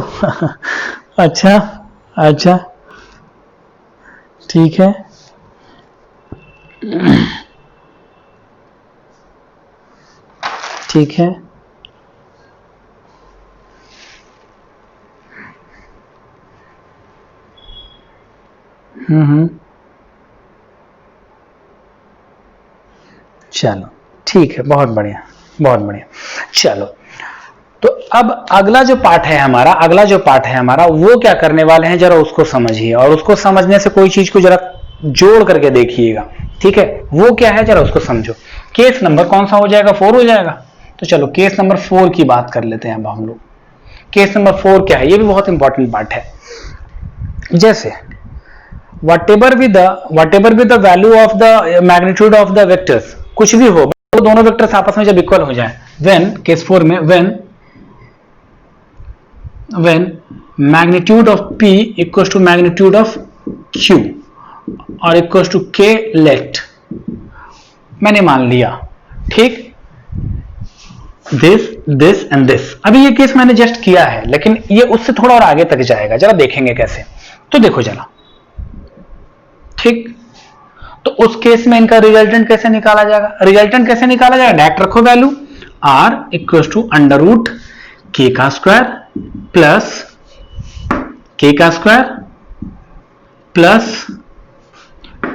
अच्छा, ठीक है। ठीक है, चलो ठीक है, बहुत बढ़िया। चलो, तो अब अगला जो पार्ट है हमारा वो क्या करने वाले हैं, जरा उसको समझिए, और उसको समझने से कोई चीज को जरा जोड़ करके देखिएगा। ठीक है, वो क्या है जरा उसको समझो। केस नंबर कौन सा हो जाएगा? 4 हो जाएगा। तो चलो केस नंबर 4 की बात कर लेते हैं अब हम लोग। केस नंबर 4 क्या है? ये भी बहुत इंपॉर्टेंट पार्ट है। जैसे whatever be the value of the magnitude of the vectors, कुछ भी हो, तो दोनों वेक्टर्स आपस में जब इक्वल हो जाए, when केस 4 में when magnitude of P equals to magnitude of Q और equals to K, let मैंने मान लिया, ठीक, this and this। अभी ये केस मैंने जस्ट किया है, लेकिन ये उससे थोड़ा और आगे तक जाएगा, जरा देखेंगे कैसे। तो देखो जरा, ठीक, तो उस केस में इनका रिजल्टेंट कैसे निकाला जाएगा? डायरेक्ट रखो value R equal to under root K का स्क्वायर प्लस K का square plus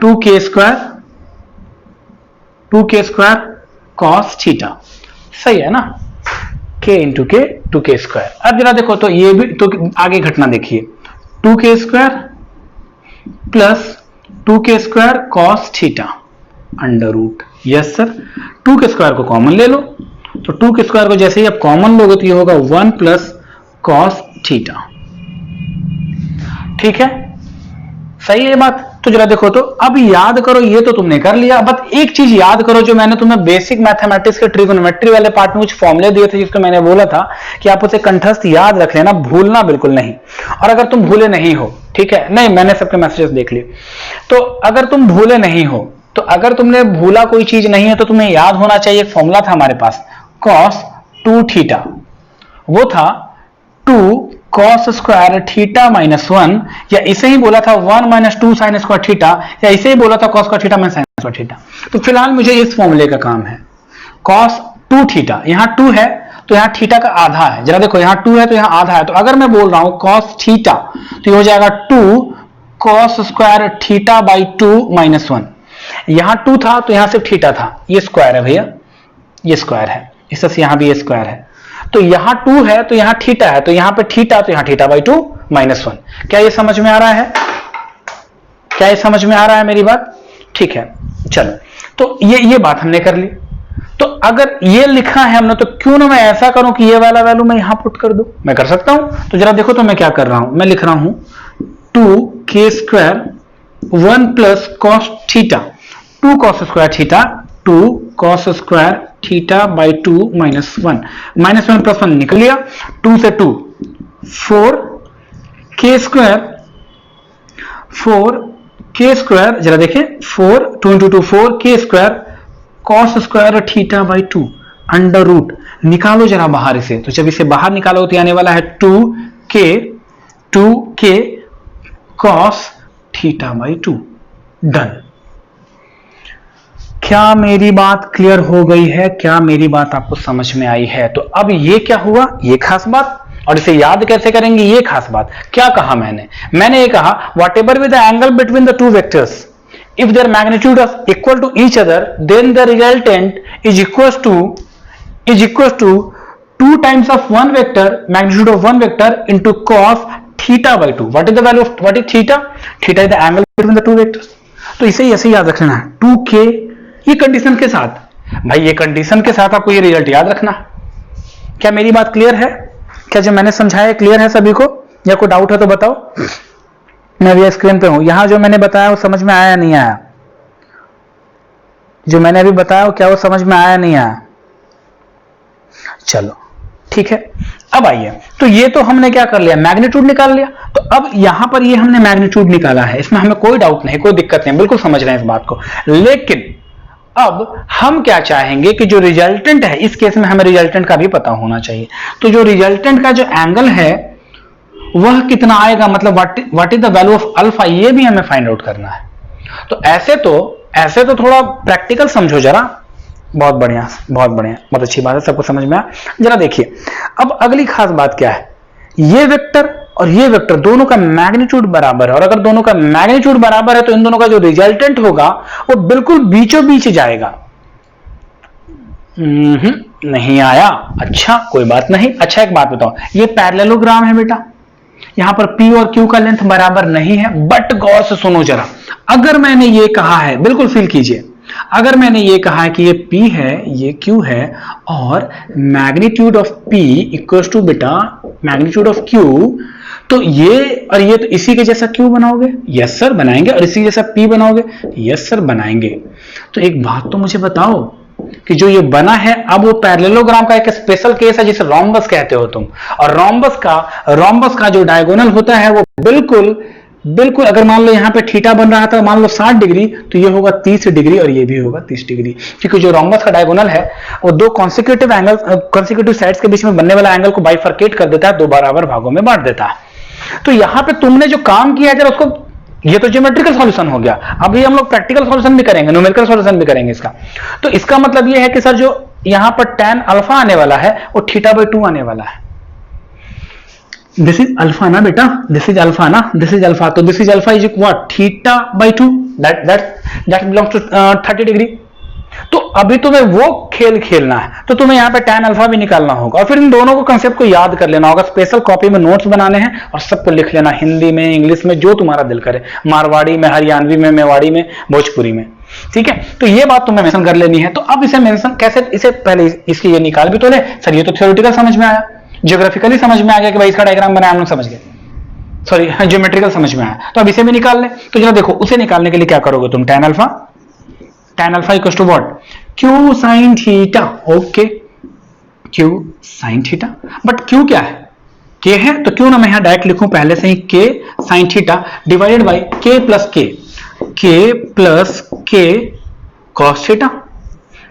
2K square cos theta. सही है ना? K into K 2K square. अब जरा देखो, तो ये भी तो आगे घटना देखिए, 2K square plus 2K square cos theta under root, yes sir. 2K square को कॉमन ले लो, तो 2K स्क्वायर को जैसे ही आप कॉमन लोगे तो ये होगा 1 प्लस कॉस थीटा। ठीक है, सही है बात? तो जरा देखो, तो अब याद करो, ये तो तुमने कर लिया, बस एक चीज याद करो जो मैंने तुम्हें बेसिक मैथमेटिक्स के ट्रिगोनोमेट्री वाले पार्ट में कुछ फॉर्मूले दिए थे, जिसको मैंने बोला था कि आप उसे कंठस्थ याद रख लेना, भूलना बिल्कुल नहीं। और अगर तुम भूले नहीं हो, ठीक है, नहीं मैंने सबके मैसेजेस देख लिए, तो अगर तुम भूले नहीं हो, तो अगर तुमने भूला कोई चीज नहीं है तो तुम्हें याद होना चाहिए। फॉर्मूला था हमारे पास cos 2 थीटा, वो था 2 cos स्क्वायर थीटा माइनस 1, या इसे ही बोला था 1 माइनस 2 साइन स्क्वायर थीटा, या इसे ही बोला था cos square theta minus sine square theta. तो फिलहाल मुझे इस फॉर्मूले का काम है। cos 2 थीटा, यहां 2 है तो यहां थीटा का आधा है, जरा देखो यहां 2 है तो यहां आधा है, तो अगर मैं बोल रहा हूं cos थीटा तो ये हो जाएगा 2 cos square theta by 2 minus 1। यहां 2 था तो यहां सिर्फ थीटा था, ये स्क्वायर है भैया, ये स्क्वायर है, इस तरह से यहां भी ये स्क्वायर है, तो यहां 2 है तो यहां थीटा है, तो यहां पे थीटा तो यहां थीटा बाई 2 माइनस 1। क्या ये समझ में आ रहा है? क्या ये समझ में आ रहा है मेरी बात? ठीक है, चलो, तो ये बात हमने कर ली। तो अगर ये लिखा है हमने, तो क्यों ना मैं ऐसा करूं कि ये वाला वैल्यू मैं यहां पुट कर दूं, मैं कर सकता हूं। तो जरा देखो, तो मैं क्या कर रहा हूं, मैं लिख रहा हूं 2k square 1 plus cos theta, 2 cos square theta, 2 cos square theta by 2 minus 1, minus 1 plus 1 निकल लिया, 2 से 2 4 k स्क्वायर, जरा देखें 4 2 into 2 4 k square cos square theta by 2 under root, निकालो जरा बाहर इसे, तो जब इसे बाहर निकालो तो आने वाला है 2k cos theta by 2। Done. क्या मेरी बात क्लियर हो गई है? क्या मेरी बात आपको समझ में आई है? तो अब ये क्या हुआ, ये खास बात, और इसे याद कैसे करेंगे, ये खास बात। क्या कहा मैंने ये कहा what ever with the angle between the two vectors, if their magnitude is equal to each other, then the resultant is equals to 2 times of one vector, magnitude of one vector into cos theta by 2. What is the value of, what is theta? Theta is the angle between the two vectors. तो इसे ऐसे याद रखना है 2k, ये कंडीशन के साथ, भाई ये कंडीशन के साथ आपको ये रिजल्ट याद रखना। क्या मेरी बात क्लियर है? क्या जो मैंने समझाया क्लियर है सभी को, या कोई डाउट है तो बताओ। मैं अभी स्क्रीन पे हूं, यहां जो मैंने बताया वो समझ में आया या नहीं आया? जो मैंने अभी बताया वो क्या वो समझ में आया या नहीं आया? चलो ठीक है, अब आइए, तो ये तो हमने क्या कर लिया, मैग्नीट्यूड निकाल लिया। तो अब यहां पर ये हमने मैग्नीट्यूड निकाला है, इसमें हमें कोई डाउट नहीं, कोई दिक्कत नहीं, बिल्कुल समझ रहे हैं इस बात को। लेकिन अब हम क्या चाहेंगे कि जो रिजल्टेंट है, इस केस में हमें रिजल्टेंट का भी पता होना चाहिए। तो जो रिजल्टेंट का जो एंगल है वह कितना आएगा, मतलब what is the value of alpha, ये भी हमें फाइंड आउट करना है। तो ऐसे तो थोड़ा प्रैक्टिकल समझो जरा। बहुत बढ़िया, बहुत अच्छी बात है, सबको समझ में आया। जरा देखिए, अब अगली खास बात क्या है, ये वेक्टर और ये वेक्टर दोनों का मैग्नीट्यूड बराबर है, और अगर दोनों का मैग्नीट्यूड बराबर है तो इन दोनों का जो रिजल्टेंट होगा वो बिल्कुल बीचों बीच जाएगा। नहीं आया, अच्छा कोई बात नहीं। अच्छा एक बात बताओ, ये पैरेललोग्राम है बेटा, यहां पर P और Q का लेंथ बराबर नहीं है, बट गौर से सुनो जरा, अगर मैंने ये कहा है, बिल्कुल फील कीजिए, अगर मैंने ये कहा है कि ये P है, ये Q है, और magnitude of P equals to बेटा मैग्नीट्यूड ऑफ Q, तो ये और ये तो इसी के जैसा Q बनाओगे? यस सर बनाएंगे। और इसी के जैसा P बनाओगे? यस सर बनाएंगे। तो एक बात तो मुझे बताओ कि जो ये बना है, अब वो पैरेललोग्राम का एक स्पेशल केस है जिसे रोम्बस कहते हो तुम, और रोम्बस का जो डायगोनल होता है वो बिल्कुल अगर मान लो यहाँ पे थीटा बन रहा था, मान लो 60 डिग्री, तो ये होगा 30 डिग्री और ये भी होगा 30 डिग्री, क्योंकि जो रोम्बस का डायगोनल है वो दो कॉन्सिक्यूटिव साइड्स के बीच में बनने वाला एंगल को बाइफरकेट कर देता है, दो बराबर भागों में बांट देता है। तो यहाँ पे तुमने जो काम किया है जरा उसको, ये तो ज्योमेट्रिकल सॉल्यूशन हो गया, अभी हम लोग प्रैक्टिकल सॉल्यूशन भी करेंगे, न्यूमेरिकल सॉल्यूशन भी करेंगे इसका। तो इसका मतलब ये है कि सर जो यहां पर tan अल्फा आने वाला है वो थीटा बाई 2 आने वाला है। दिस इज अल्फा ना बेटा, दिस इज अल्फा ना, दिस इज अल्फा, तो this is alpha is what, theta by 2, that belongs to 30 degree. तो अभी तुम्हें वो खेल खेलना है, तो तुम्हें यहाँ पे tan अल्फा भी निकालना होगा, और फिर इन दोनों को कंसेप्ट को याद कर लेना होगा, स्पेशल कॉपी में नोट्स बनाने हैं और सबको लिख लेना, हिंदी में, इंग्लिश में, जो तुम्हारा दिल करे, मारवाड़ी में, हरियाणवी में, मेवाड़ी में, भोजपुरी में, ठीक है। तो ये बात तुम्हें मेंशन कर लेनी है। तो अब इसे मेंशन कैसे, इसे पहले इसकी ये निकाल भी तो ले सर, ये तो थ्योरेटिकल समझ में आया, ज्योग्राफिकली समझ में आ गया कि भाई इसका डायग्राम बनाया, हम लोग समझ गए। सॉरी ज्योमेट्रिकल समझ में आया। तो अब इसे भी निकाल ले। तो जरा देखो, उसे निकालने के लिए क्या करोगे तुम, tan alpha equal to what, q sin theta. Okay, q sin theta, but q क्या है, k है, तो क्यों ना मैं यहां डायरेक्ट लिखूं पहले से ही k sin theta divided by k plus k cos theta.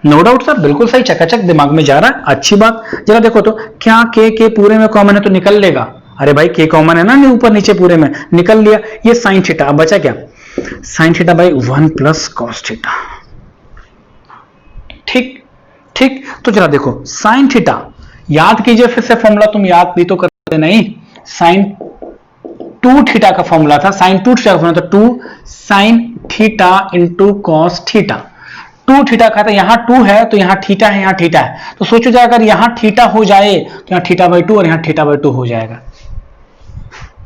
No doubt sir, बिल्कुल सही, चकाचक दिमाग में जा रहा है, अच्छी बात। जरा देखो तो क्या k पूरे में कॉमन है तो निकल लेगा, अरे भाई k कॉमन है ना, नहीं ऊपर नीचे पूरे में, निकल लिया। ये साइन थीटा, अब बचा क्या, sine theta by 1 plus cos theta. ठीक ठीक, तो जरा देखो साइन थीटा, याद कीजिए फिर से फॉर्मूला, तुम याद भी तो करते नहीं, साइन 2 थीटा का फॉर्मूला था, साइन 2 थीटा का फॉर्मूला था 2 sine theta into cos theta. 2 theta का था, यहां 2 है तो यहां थीटा है, यहां थीटा है, तो सोचो जाए अगर यहां थीटा हो जाए तो यहां थीटा बाई 2 और यहां थीटा बाई 2 हो जाएगा।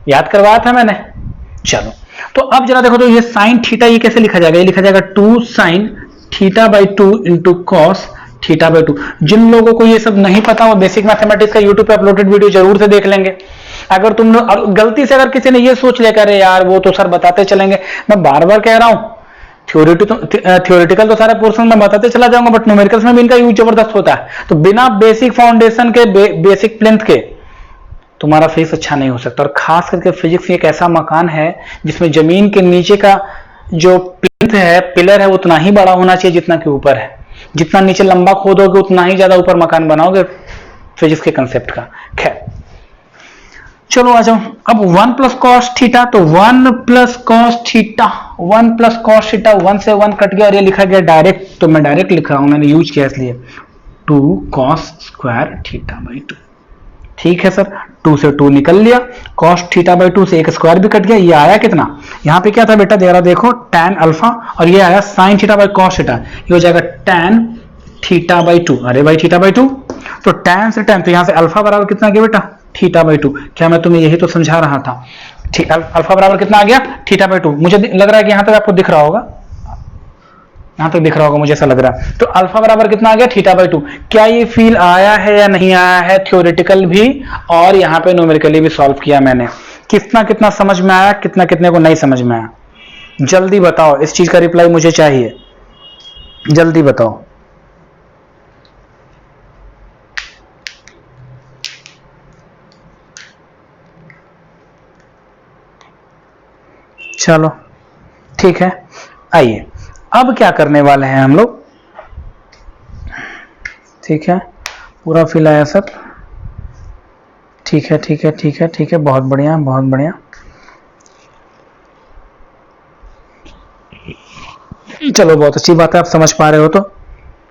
याद करवाया था मैंने। चलो, तो अब जरा देखो तो ये साइन थीटा ये कैसे लिखा जाएगा, ये लिखा जाएगा 2 sine theta by 2 into cos theta by 2। जिन लोगों को ये सब नहीं पता वो बेसिक मैथमेटिक्स का यूट्यूब पे अपलोडेड वीडियो जरूर से देख लेंगे। अगर तुम लोग गलती से अगर किसी ने ये सोच लिया अरे यार वो तो सर बताते चलेंगे, मैं बार बार कह रहा हूं थ्योरेटिकल तो सारे पोर्शन में बताते चला जाऊंगा, बट न्यूमेरिकल्स में भी इनका यूज जबरदस्त होता है। तो बिना बेसिक फाउंडेशन के बेसिक प्लेंथ के तुम्हारा फिजिक्स अच्छा नहीं हो सकता। और खास करके फिजिक्स एक ऐसा मकान है जिसमें जमीन के नीचे का जो प्लिंथ है, पिलर है, उतना ही बड़ा होना चाहिए जितना कि ऊपर है। जितना नीचे लंबा खोदोगे उतना ही ज्यादा ऊपर मकान बनाओगे फिजिक्स के कंसेप्ट का। खैर चलो आ जाओ, अब 1 प्लस कॉस थीटा, तो 1 plus cos theta, 1 plus cos theta, 1 से 1 कट गया और ये लिखा गया डायरेक्ट, तो मैं डायरेक्ट लिख रहा हूं, मैंने यूज किया इसलिए 2 कॉस स्क्वायर थीटा बाई 2। ठीक है सर, 2 से 2 निकल लिया, cos थीटा बाई 2 से एक स्क्वायर भी कट गया, ये आया कितना, यहाँ पे क्या था बेटा जरा देखो tan अल्फा, और ये आया sin theta by cos theta, ये हो जाएगा tan थीटा बाई 2। अरे भाई थीटा बाई 2, तो tan से tan, तो यहाँ से अल्फा बराबर कितना गया बेटा, थीटा बाई 2। क्या मैं तुम्हें यही तो समझा रहा था, ठीक, अल्फा बराबर कितना आ गया, थीटा बाई 2। मुझे लग रहा है कि यहाँ तक आपको दिख रहा होगा, यहां तक दिख रहा होगा, मुझे ऐसा लग रहा है। तो अल्फा बराबर कितना आ गया, थीटा बाई 2। क्या ये फील आया है या नहीं आया है, थ्योरेटिकल भी और यहाँ पे न्यूमेरिकली भी सॉल्व किया मैंने, कितना कितना समझ में आया, कितना कितने को नहीं समझ में आया, जल्दी बताओ, इस चीज का रिप्लाई मुझे चाहिए, जल्दी बताओ। चलो ठीक है, आइए अब क्या करने वाले हैं हम लोग, ठीक है, पूरा फिल आया सर, ठीक है ठीक है ठीक है ठीक है, बहुत बढ़िया बहुत बढ़िया। चलो बहुत अच्छी बात है, आप समझ पा रहे हो तो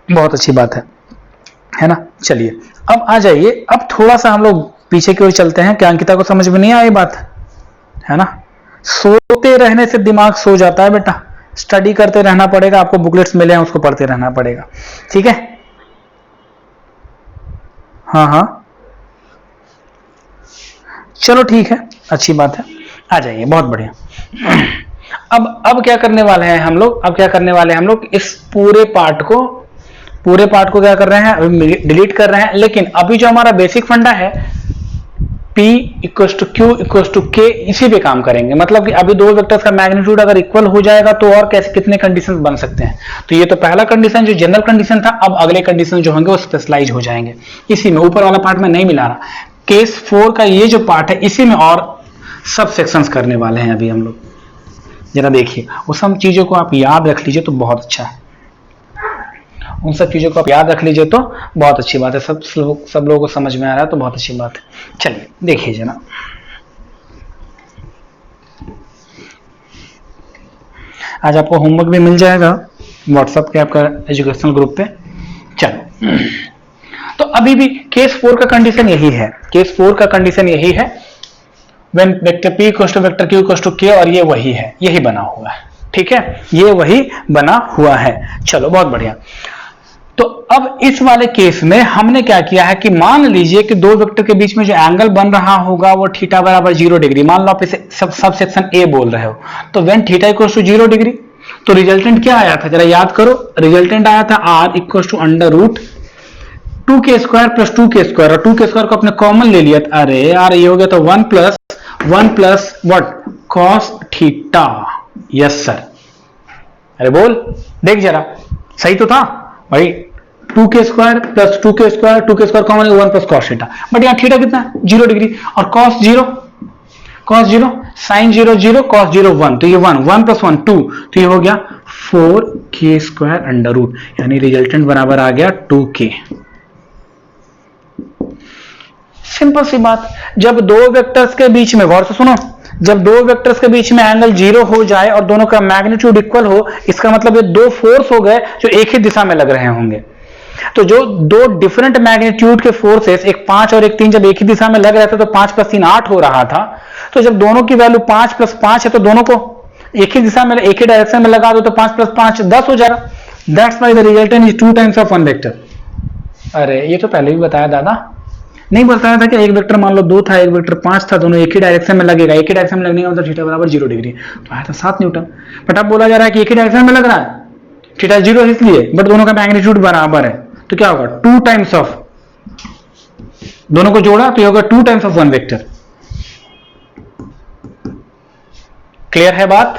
बहुत अच्छी बात है ना। चलिए अब आ जाइए, अब थोड़ा सा हम लोग पीछे की ओर चलते हैं। क्या अंकिता को समझ में नहीं आई बात, है ना, सोते रहने से दिमाग सो जाता है बेटा, स्टडी करते रहना पड़ेगा, आपको बुकलेट्स मिले हैं उसको पढ़ते रहना पड़ेगा, ठीक है। हाँ हाँ चलो ठीक है, अच्छी बात है, आ जाइए, बहुत बढ़िया। अब क्या करने वाले हैं हम लोग, अब क्या करने वाले हैं हम लोग, इस पूरे पार्ट को क्या कर रहे हैं, डिलीट कर रहे हैं। लेकिन अभी जो हमारा बेसिक फंडा है P equal to Q equal to K, इसी पे काम करेंगे। मतलब कि अभी दो वेक्टर्स का मैग्नीट्यूड अगर इक्वल हो जाएगा तो और कैसे कितने कंडीशंस बन सकते हैं। तो ये तो पहला कंडीशन जो जनरल कंडीशन था, अब अगले कंडीशन जो होंगे वो स्पेशलाइज हो जाएंगे इसी में। ऊपर वाला पार्ट में नहीं मिला रहा, केस 4 का ये जो पार्ट है इसी में और सब सेक्शंस करने वाले हैं अभी हम लोग। जरा देखिए, वो सब चीजों को आप याद रख लीजिए तो बहुत अच्छा है, उन सब चीजों को आप याद रख लीजिए तो बहुत अच्छी बात है। सब लोगों को समझ में आ रहा है तो बहुत अच्छी बात है। चलिए देखिए जना, आज आपको होमवर्क भी मिल जाएगा व्हाट्सएप के आपका एजुकेशनल ग्रुप पे। चलो, तो अभी भी केस 4 का कंडीशन यही है, केस 4 का कंडीशन यही है, when vector P equal to vector Q equal to K, और ये वही है, यही बना हुआ है, ठीक है, ये वही बना हुआ है। चलो बहुत बढ़िया। तो अब इस वाले केस में हमने क्या किया है कि मान लीजिए कि दो वेक्टर के बीच में जो एंगल बन रहा होगा वो थीटा बराबर 0 डिग्री, मान लो आप इसे सब सेक्शन ए बोल रहे हो, तो when theta equal to 0 degree, तो रिजल्टेंट क्या आया था, जरा याद करो, रिजल्टेंट आया था r equal to under root 2k square plus 2k square, और 2k स्क्वायर को अपने कॉमन ले लिया, अरे यार ये हो गया तो 1 plus 1 plus what cos theta. Yes sir, अरे बोल, देख जरा सही तो था भाई। 2k square plus 2k square, 2k square common है 1 प्लस कॉस थीटा, बट यहाँ थीटा कितना है 0 डिग्री, और कॉस 0 साइन 0 0 कॉस 0 1, तो ये 1 प्लस 1 2, तो ये हो गया 4k स्क्वायर अंडर रूट, यानी रिजल्टेंट बराबर आ गया 2k। सिंपल सी बात, जब दो वेक्टर्स के बीच में, गौर से सुनो, जब दो वेक्टर्स के बीच में एंगल 0 हो जाए और दोनों का मैग्नीट्यूड इक्वल हो, इसका मतलब ये दो फोर्स हो गए जो एक ही दिशा में लग रहे होंगे। तो जो दो डिफरेंट मैग्नीट्यूड के फोर्सेस, एक 5 और एक 3, जब एक ही दिशा में लग रहे थे तो 5 प्लस 3 8 हो रहा था। तो जब दोनों की वैल्यू 5 प्लस 5 है तो दोनों को एक ही दिशा में, एक ही डायरेक्शन में लगा दो तो 5 प्लस 5 10 हो जाएगा। That's why the resultant is 2 times of one vector. अरे ये तो पहले भी बताया दादा, नहीं बताया था कि एक वेक्टर मान लो 2 था, एक वेक्टर 5 था, दोनों एक ही डायरेक्शन में लगेगा, एक ही डायरेक्शन में लगने का मतलब थीटा बराबर 0 डिग्री, तो आया था 7 न्यूटन। बट अब बोला जा रहा है कि एक ही डायरेक्शन में लग रहा है, थीटा 0 है इसलिए, बट दोनों का मैग्नीट्यूड बराबर है, तो क्या होगा 2 टाइम्स ऑफ, दोनों को जोड़ा तो ये होगा 2 times of one vector. Clear है बात?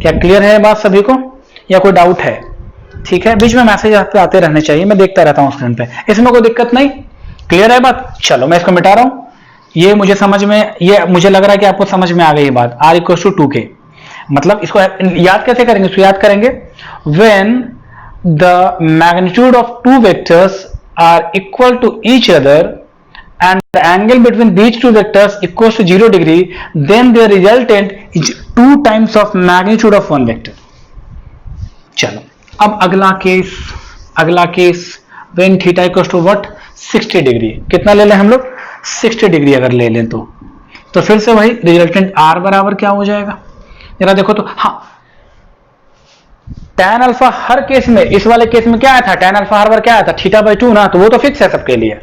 क्या क्लियर है बात सभी को, या कोई डाउट है? ठीक है, बीच में मैसेज आते रहने चाहिए, मैं देखता रहता हूं स्क्रीन पे, इसमें कोई दिक्कत नहीं। क्लियर है बात? चलो मैं इसको मिटा रहा हूं, ये मुझे समझ में, ये मुझे लग रहा है कि आपको समझ में आ गई बात। r इक्वल टू 2k, मतलब इसको याद कैसे करेंगे, इसको याद करेंगे, when the magnitude of two vectors are equal to each other and the angle between these two vectors equals to 0 degree, then their resultant is 2 times of magnitude of one vector. चलो अब अगला case when theta equals to what 60 degree, कितना ले लें हम लोग 60 डिग्री अगर ले लें तो फिर से वही रिजल्टेंट r बराबर क्या हो जाएगा, जरा देखो तो। हाँ, tan अल्फा हर केस में, इस वाले केस में क्या आया था, tan अल्फा हर बार क्या आया था थीटा बाई 2 ना, तो वो तो फिक्स है सबके लिए,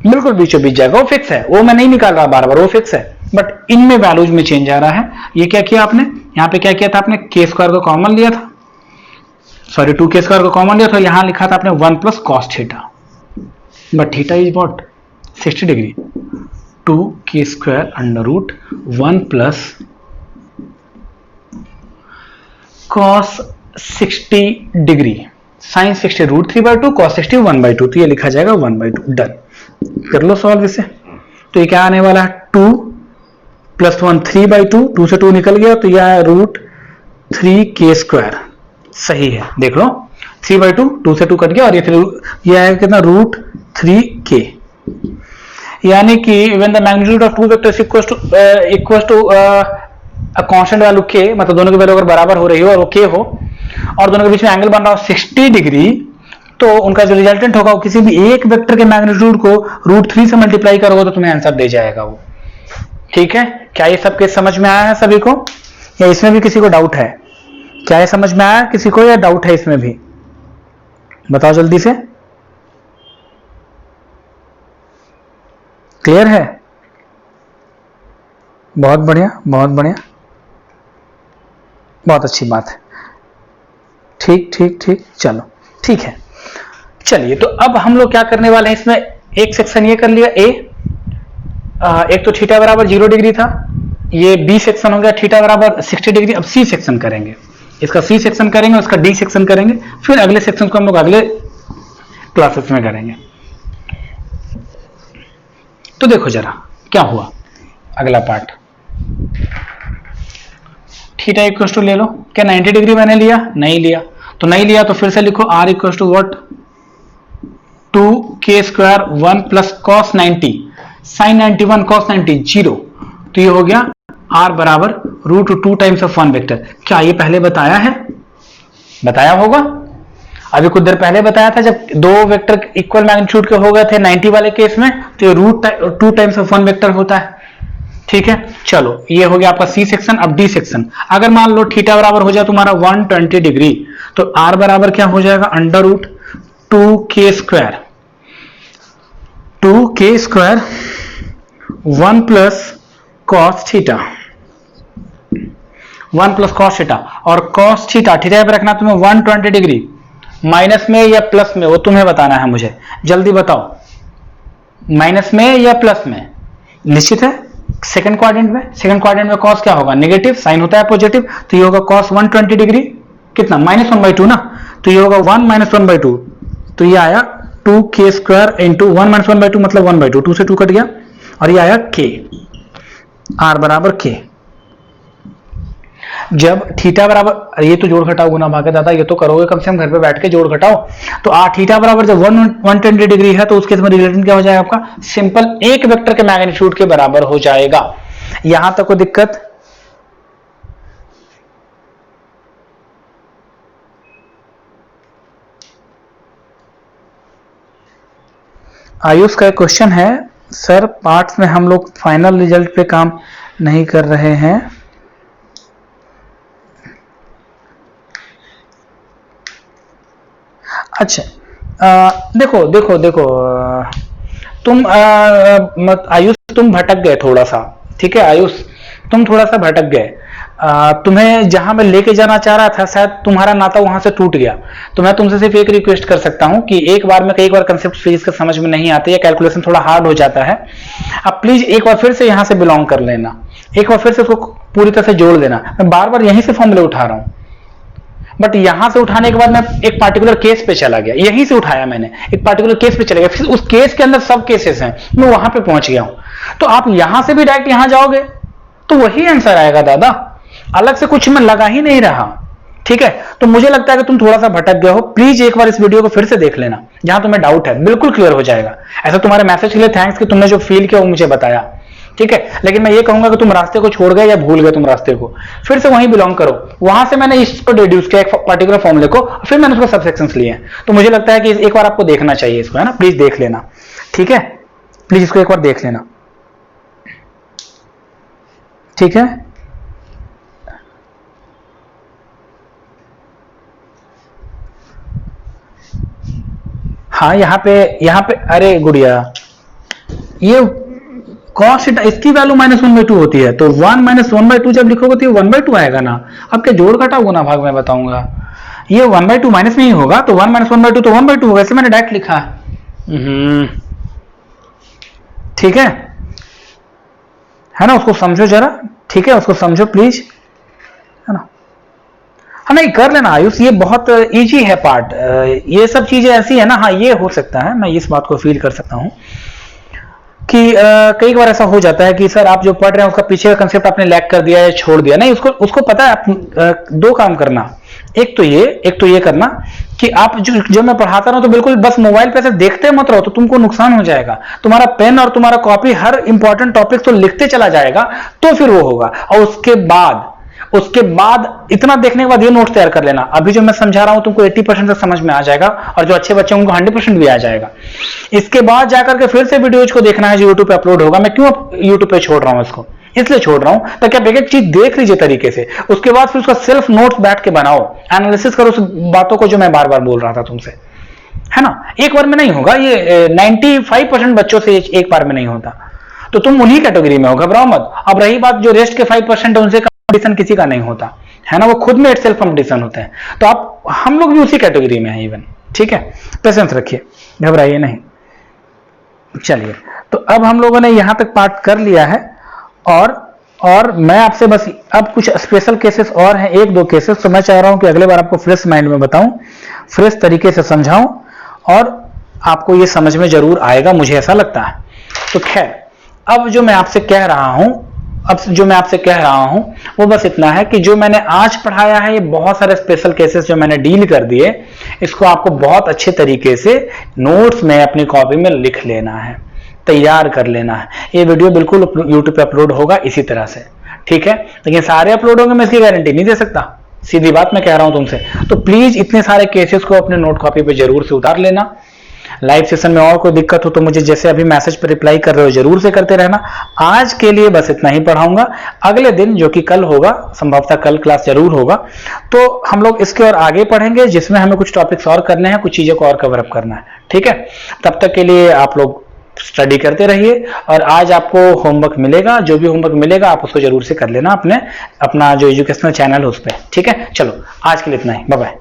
बिल्कुल बीचों बीच जाएगा, वो फिक्स है, वो मैं नहीं निकाल रहा बार बार, वो फिक्स है। बट इनमें वैल्यूज में चेंज आ रहा है। ये क्या किया आपने, यहाँ पे क्या किया था आपने, k स्क्वायर को कॉमन लिया था, सॉरी 2k स्क्वायर को कॉमन लिया था, यहां लिखा था आपने 1 plus cos theta, but theta is what 60 degree, 2k square under root 1 plus cos 60 degree sine 60 root 3/2 cos 60 1/2, तो ये लिखा जाएगा 1/2। डन, कर लो सॉल्व इसे। तो ये क्या आने वाला है 2 प्लस 1 3/2, 2 से 2 निकल गया तो यह रूट 3k स्क्वायर, सही है, देख लो 3/2, 2 से 2 कट गया, और ये फिर यह है कितना रूट 3k, यानी कि when the magnitude of two vectors equals to a constant value k, मतलब दोनों की वैल्यू अगर बराबर हो रही हो और वो k हो, और दोनों के बीच में एंगल बन रहा हो 60 डिग्री, तो उनका जो रिजल्टेंट होगा वो किसी भी एक वेक्टर के मैग्नीट्यूड को रूट 3 से मल्टीप्लाई करोगे तो तुम्हें आंसर दे जाएगा वो। ठीक है, क्या ये सब केस समझ में आया है सभी को, या इसमें भी किसी को डाउट है? क्या ये समझ में आया किसी को, या डाउट है इसमें भी? बताओ जल्दी से। क्लियर है? बहुत बढ़िया, बहुत बढ़िया, बहुत अच्छी बात है। ठीक ठीक ठीक, चलो ठीक है। चलिए, तो अब हम लोग क्या करने वाले हैं, इसमें एक सेक्शन ये कर लिया ए, एक तो थीटा बराबर 0 डिग्री था, ये बी सेक्शन हो गया थीटा बराबर 60 डिग्री। अब सी सेक्शन करेंगे, इसका सी सेक्शन करेंगे, उसका डी सेक्शन करेंगे, फिर अगले सेक्शन को हम लोग अगले क्लासेस में करेंगे। तो देखो जरा क्या हुआ अगला पार्ट। थीटा इक्वल टू ले लो, क्या 90 डिग्री मैंने लिया? नहीं लिया, तो नहीं लिया तो फिर से लिखो r equal to what 2k square 1 plus cos 90 sine 91 cos 90 0, तो ये हो गया r बराबर root 2 times of one vector. क्या ये पहले बताया है? बताया होगा, अभी कुछ देर पहले बताया था, जब दो वेक्टर इक्वल मैग्नीट्यूड के हो गए थे 90 वाले केस में, तो ये root 2 times of one vector होता है। ठीक है, चलो ये हो गया आपका सी सेक्शन। अब डी सेक्शन, अगर मान लो थीटा बराबर हो जाए तुम्हारा 120 डिग्री, तो r बराबर क्या हो जाएगा under root 2k square 1 plus cos theta 1 plus cos theta, और कॉस थीटा थीटा पे रखना तुम्हें 120 डिग्री, माइनस में या प्लस में वो तुम्हें बताना है मुझे, जल्दी बताओ, माइनस में या प्लस में? निश्चित है सेकंड क्वाड्रेंट में कॉस क्या होगा, नेगेटिव, साइन होता है पॉजिटिव, तो ये होगा कॉस 120 डिग्री, कितना, -1/2 ना, तो ये होगा 1 - 1/2, तो ये आया 2k² इंटू 1 - 1/2 मतलब 1/2, 2 से 2 कट गया, और ये आया k, r बराबर k। जब थीटा बराबर, ये तो जोड़ घटाओ गुना भाग है दादा, ये तो करोगे कम से कम घर पे बैठ के जोड़ घटाओ, तो थीटा बराबर जब 120 डिग्री है तो उसके रिलेशन क्या हो जाएगा आपका, सिंपल एक वेक्टर के मैग्नीट्यूड के बराबर हो जाएगा। यहां तक कोई दिक्कत? आयुष का एक क्वेश्चन है, सर पार्ट्स में हम लोग फाइनल रिजल्ट पे काम नहीं कर रहे हैं, अच्छा देखो देखो देखो, तुम आयुष तुम भटक गए थोड़ा सा, ठीक है आयुष, तुम थोड़ा सा भटक गए, तुम्हें जहां मैं लेके जाना चाह रहा था शायद तुम्हारा नाता वहां से टूट गया, तो मैं तुमसे सिर्फ एक रिक्वेस्ट कर सकता हूं कि एक बार में कई बार कंसेप्ट फिजिक्स का समझ में नहीं आते या कैलकुलेशन थोड़ा हार्ड हो जाता है, अब प्लीज एक बार फिर से यहां से बिलोंग कर लेना, एक बार फिर से उसको पूरी तरह से जोड़ देना। मैं बार बार यहीं से फॉर्मूले उठा रहा हूं, बट यहां से उठाने के बाद मैं एक पार्टिकुलर केस पे चला गया, यहीं से उठाया मैंने, एक पार्टिकुलर केस पे चला गया, फिर उस केस के अंदर सब केसेस हैं, मैं वहां पे पहुंच गया हूं, तो आप यहां से भी डायरेक्ट यहां जाओगे तो वही आंसर आएगा दादा, अलग से कुछ मैं लगा ही नहीं रहा, ठीक है। तो मुझे लगता है कि तुम थोड़ा सा भटक गए हो, प्लीज एक बार इस वीडियो को फिर से देख लेना, जहां तुम्हें डाउट है बिल्कुल क्लियर हो जाएगा। ऐसा तुम्हारे मैसेज के लिए थैंक्स कि तुमने जो फील किया वो मुझे बताया, ठीक है, लेकिन मैं ये कहूंगा कि तुम रास्ते को छोड़ गए या भूल गए तुम रास्ते को, फिर से वहीं बिलोंग करो, वहां से मैंने इसको डिड्यूस किया एक पर्टिकुलर फॉर्मूले को, फिर मैंने उसको सबसेक्शंस लिए हैं, तो मुझे लगता है कि एक बार आपको देखना चाहिए इसको, है ना, प्लीज देख लेना, ठीक है, प्लीज इसको एक बार देख लेना, ठीक है। हाँ यहाँ पे अरे गुड़िया, ये कॉस थीटा इसकी वैल्यू -1/2 होती है, तो 1 - 1/2 जब लिखोगे तो ये 1/2 आएगा ना, अब क्या जोड़ घटाओ गुना भाग में बताऊंगा, ये 1/2 माइनस में ही होगा, तो 1 - 1/2 तो 1/2 होगा, ऐसे मैंने डायरेक्ट लिखा, ठीक है ना, उसको समझो जरा, ठीक है, उसको समझो प्लीज, है ना, हाँ नहीं कर लेना आयुष, ये बहुत इजी है पार्ट, ये सब चीजें ऐसी है ना, हाँ ये हो सकता है, मैं इस बात को फील कर सकता हूँ कि कई बार ऐसा हो जाता है कि सर आप जो पढ़ रहे हैं उसका पीछे का कंसेप्ट आपने लैग कर दिया या छोड़ दिया, नहीं उसको पता है, आप दो काम करना, एक तो ये करना कि आप जो मैं पढ़ाता रहा हूं तो बिल्कुल बस मोबाइल पे से देखते मत रहो, तो तुमको नुकसान हो जाएगा, तुम्हारा पेन और तुम्हारा कॉपी हर इंपॉर्टेंट टॉपिक तो लिखते चला जाएगा, तो फिर वो होगा, और उसके बाद इतना देखने के बाद ये नोट्स तैयार कर लेना, अभी जो मैं समझा रहा हूं तुमको 80% तक समझ में आ जाएगा, और जो अच्छे बच्चे उनको 100% भी आ जाएगा। इसके बाद जाकर के फिर से वीडियोज को देखना है जो यूट्यूब पे अपलोड होगा, मैं क्यों यूट्यूब पे छोड़ रहा हूं इसको, इसलिए छोड़ रहा हूं ताकि आप एक एक चीज देख लीजिए तरीके से, उसके बाद फिर उसका सेल्फ नोट्स बैठ के बनाओ, एनालिसिस करो उस बातों को जो मैं बार बार बोल रहा था तुमसे, है ना, एक बार में नहीं होगा, ये 95% बच्चों से एक बार में नहीं होता, तो तुम उन्हीं कैटेगरी में हो, घबराओ मत। अब रही बात जो रेस्ट के 5% है, उनसे कंपटीशन किसी का नहीं होता है ना, वो खुद में इटसेल्फ कंपटीशन होते हैं, तो आप हम लोग भी उसी कैटेगरी में हैं इवन, ठीक है, पेशेंस रखिए, घबराइए नहीं। चलिए, तो अब हम लोगों ने यहां तक पार्ट कर लिया है, और मैं आपसे बस अब कुछ स्पेशल केसेस और हैं, 1-2 केसेस, तो मैं चाह रहा हूं कि अगले बार आपको फ्रेश माइंड में बताऊं, फ्रेश तरीके से समझाऊं, और आपको ये समझ में जरूर आएगा, मुझे ऐसा लगता है। तो खैर, अब जो मैं आपसे कह रहा हूं वो बस इतना है कि जो मैंने आज पढ़ाया है, ये बहुत सारे स्पेशल केसेस जो मैंने डील कर दिए, इसको आपको बहुत अच्छे तरीके से नोट्स में अपनी कॉपी में लिख लेना है, तैयार कर लेना है। ये वीडियो बिल्कुल यूट्यूब पे अपलोड होगा इसी तरह से, ठीक है, लेकिन सारे अपलोड होंगे मैं इसकी गारंटी नहीं दे सकता, सीधी बात मैं कह रहा हूं तुमसे, तो प्लीज इतने सारे केसेस को अपने नोट कॉपी पे जरूर से उतार लेना। लाइव सेशन में और कोई दिक्कत हो तो मुझे जैसे अभी मैसेज पर रिप्लाई कर रहे हो जरूर से करते रहना। आज के लिए बस इतना ही पढ़ाऊंगा, अगले दिन जो कि कल होगा, संभवतः कल क्लास जरूर होगा, तो हम लोग इसके और आगे पढ़ेंगे, जिसमें हमें कुछ टॉपिक्स और करने हैं, कुछ चीजों को और कवर अप करना है, ठीक है। तब तक के लिए आप लोग स्टडी करते रहिए, और आज आपको होमवर्क मिलेगा, जो भी होमवर्क मिलेगा आप उसको जरूर से कर लेना अपना जो एजुकेशनल चैनल है उस पर, ठीक है। चलो आज के लिए इतना ही, बाय बाय।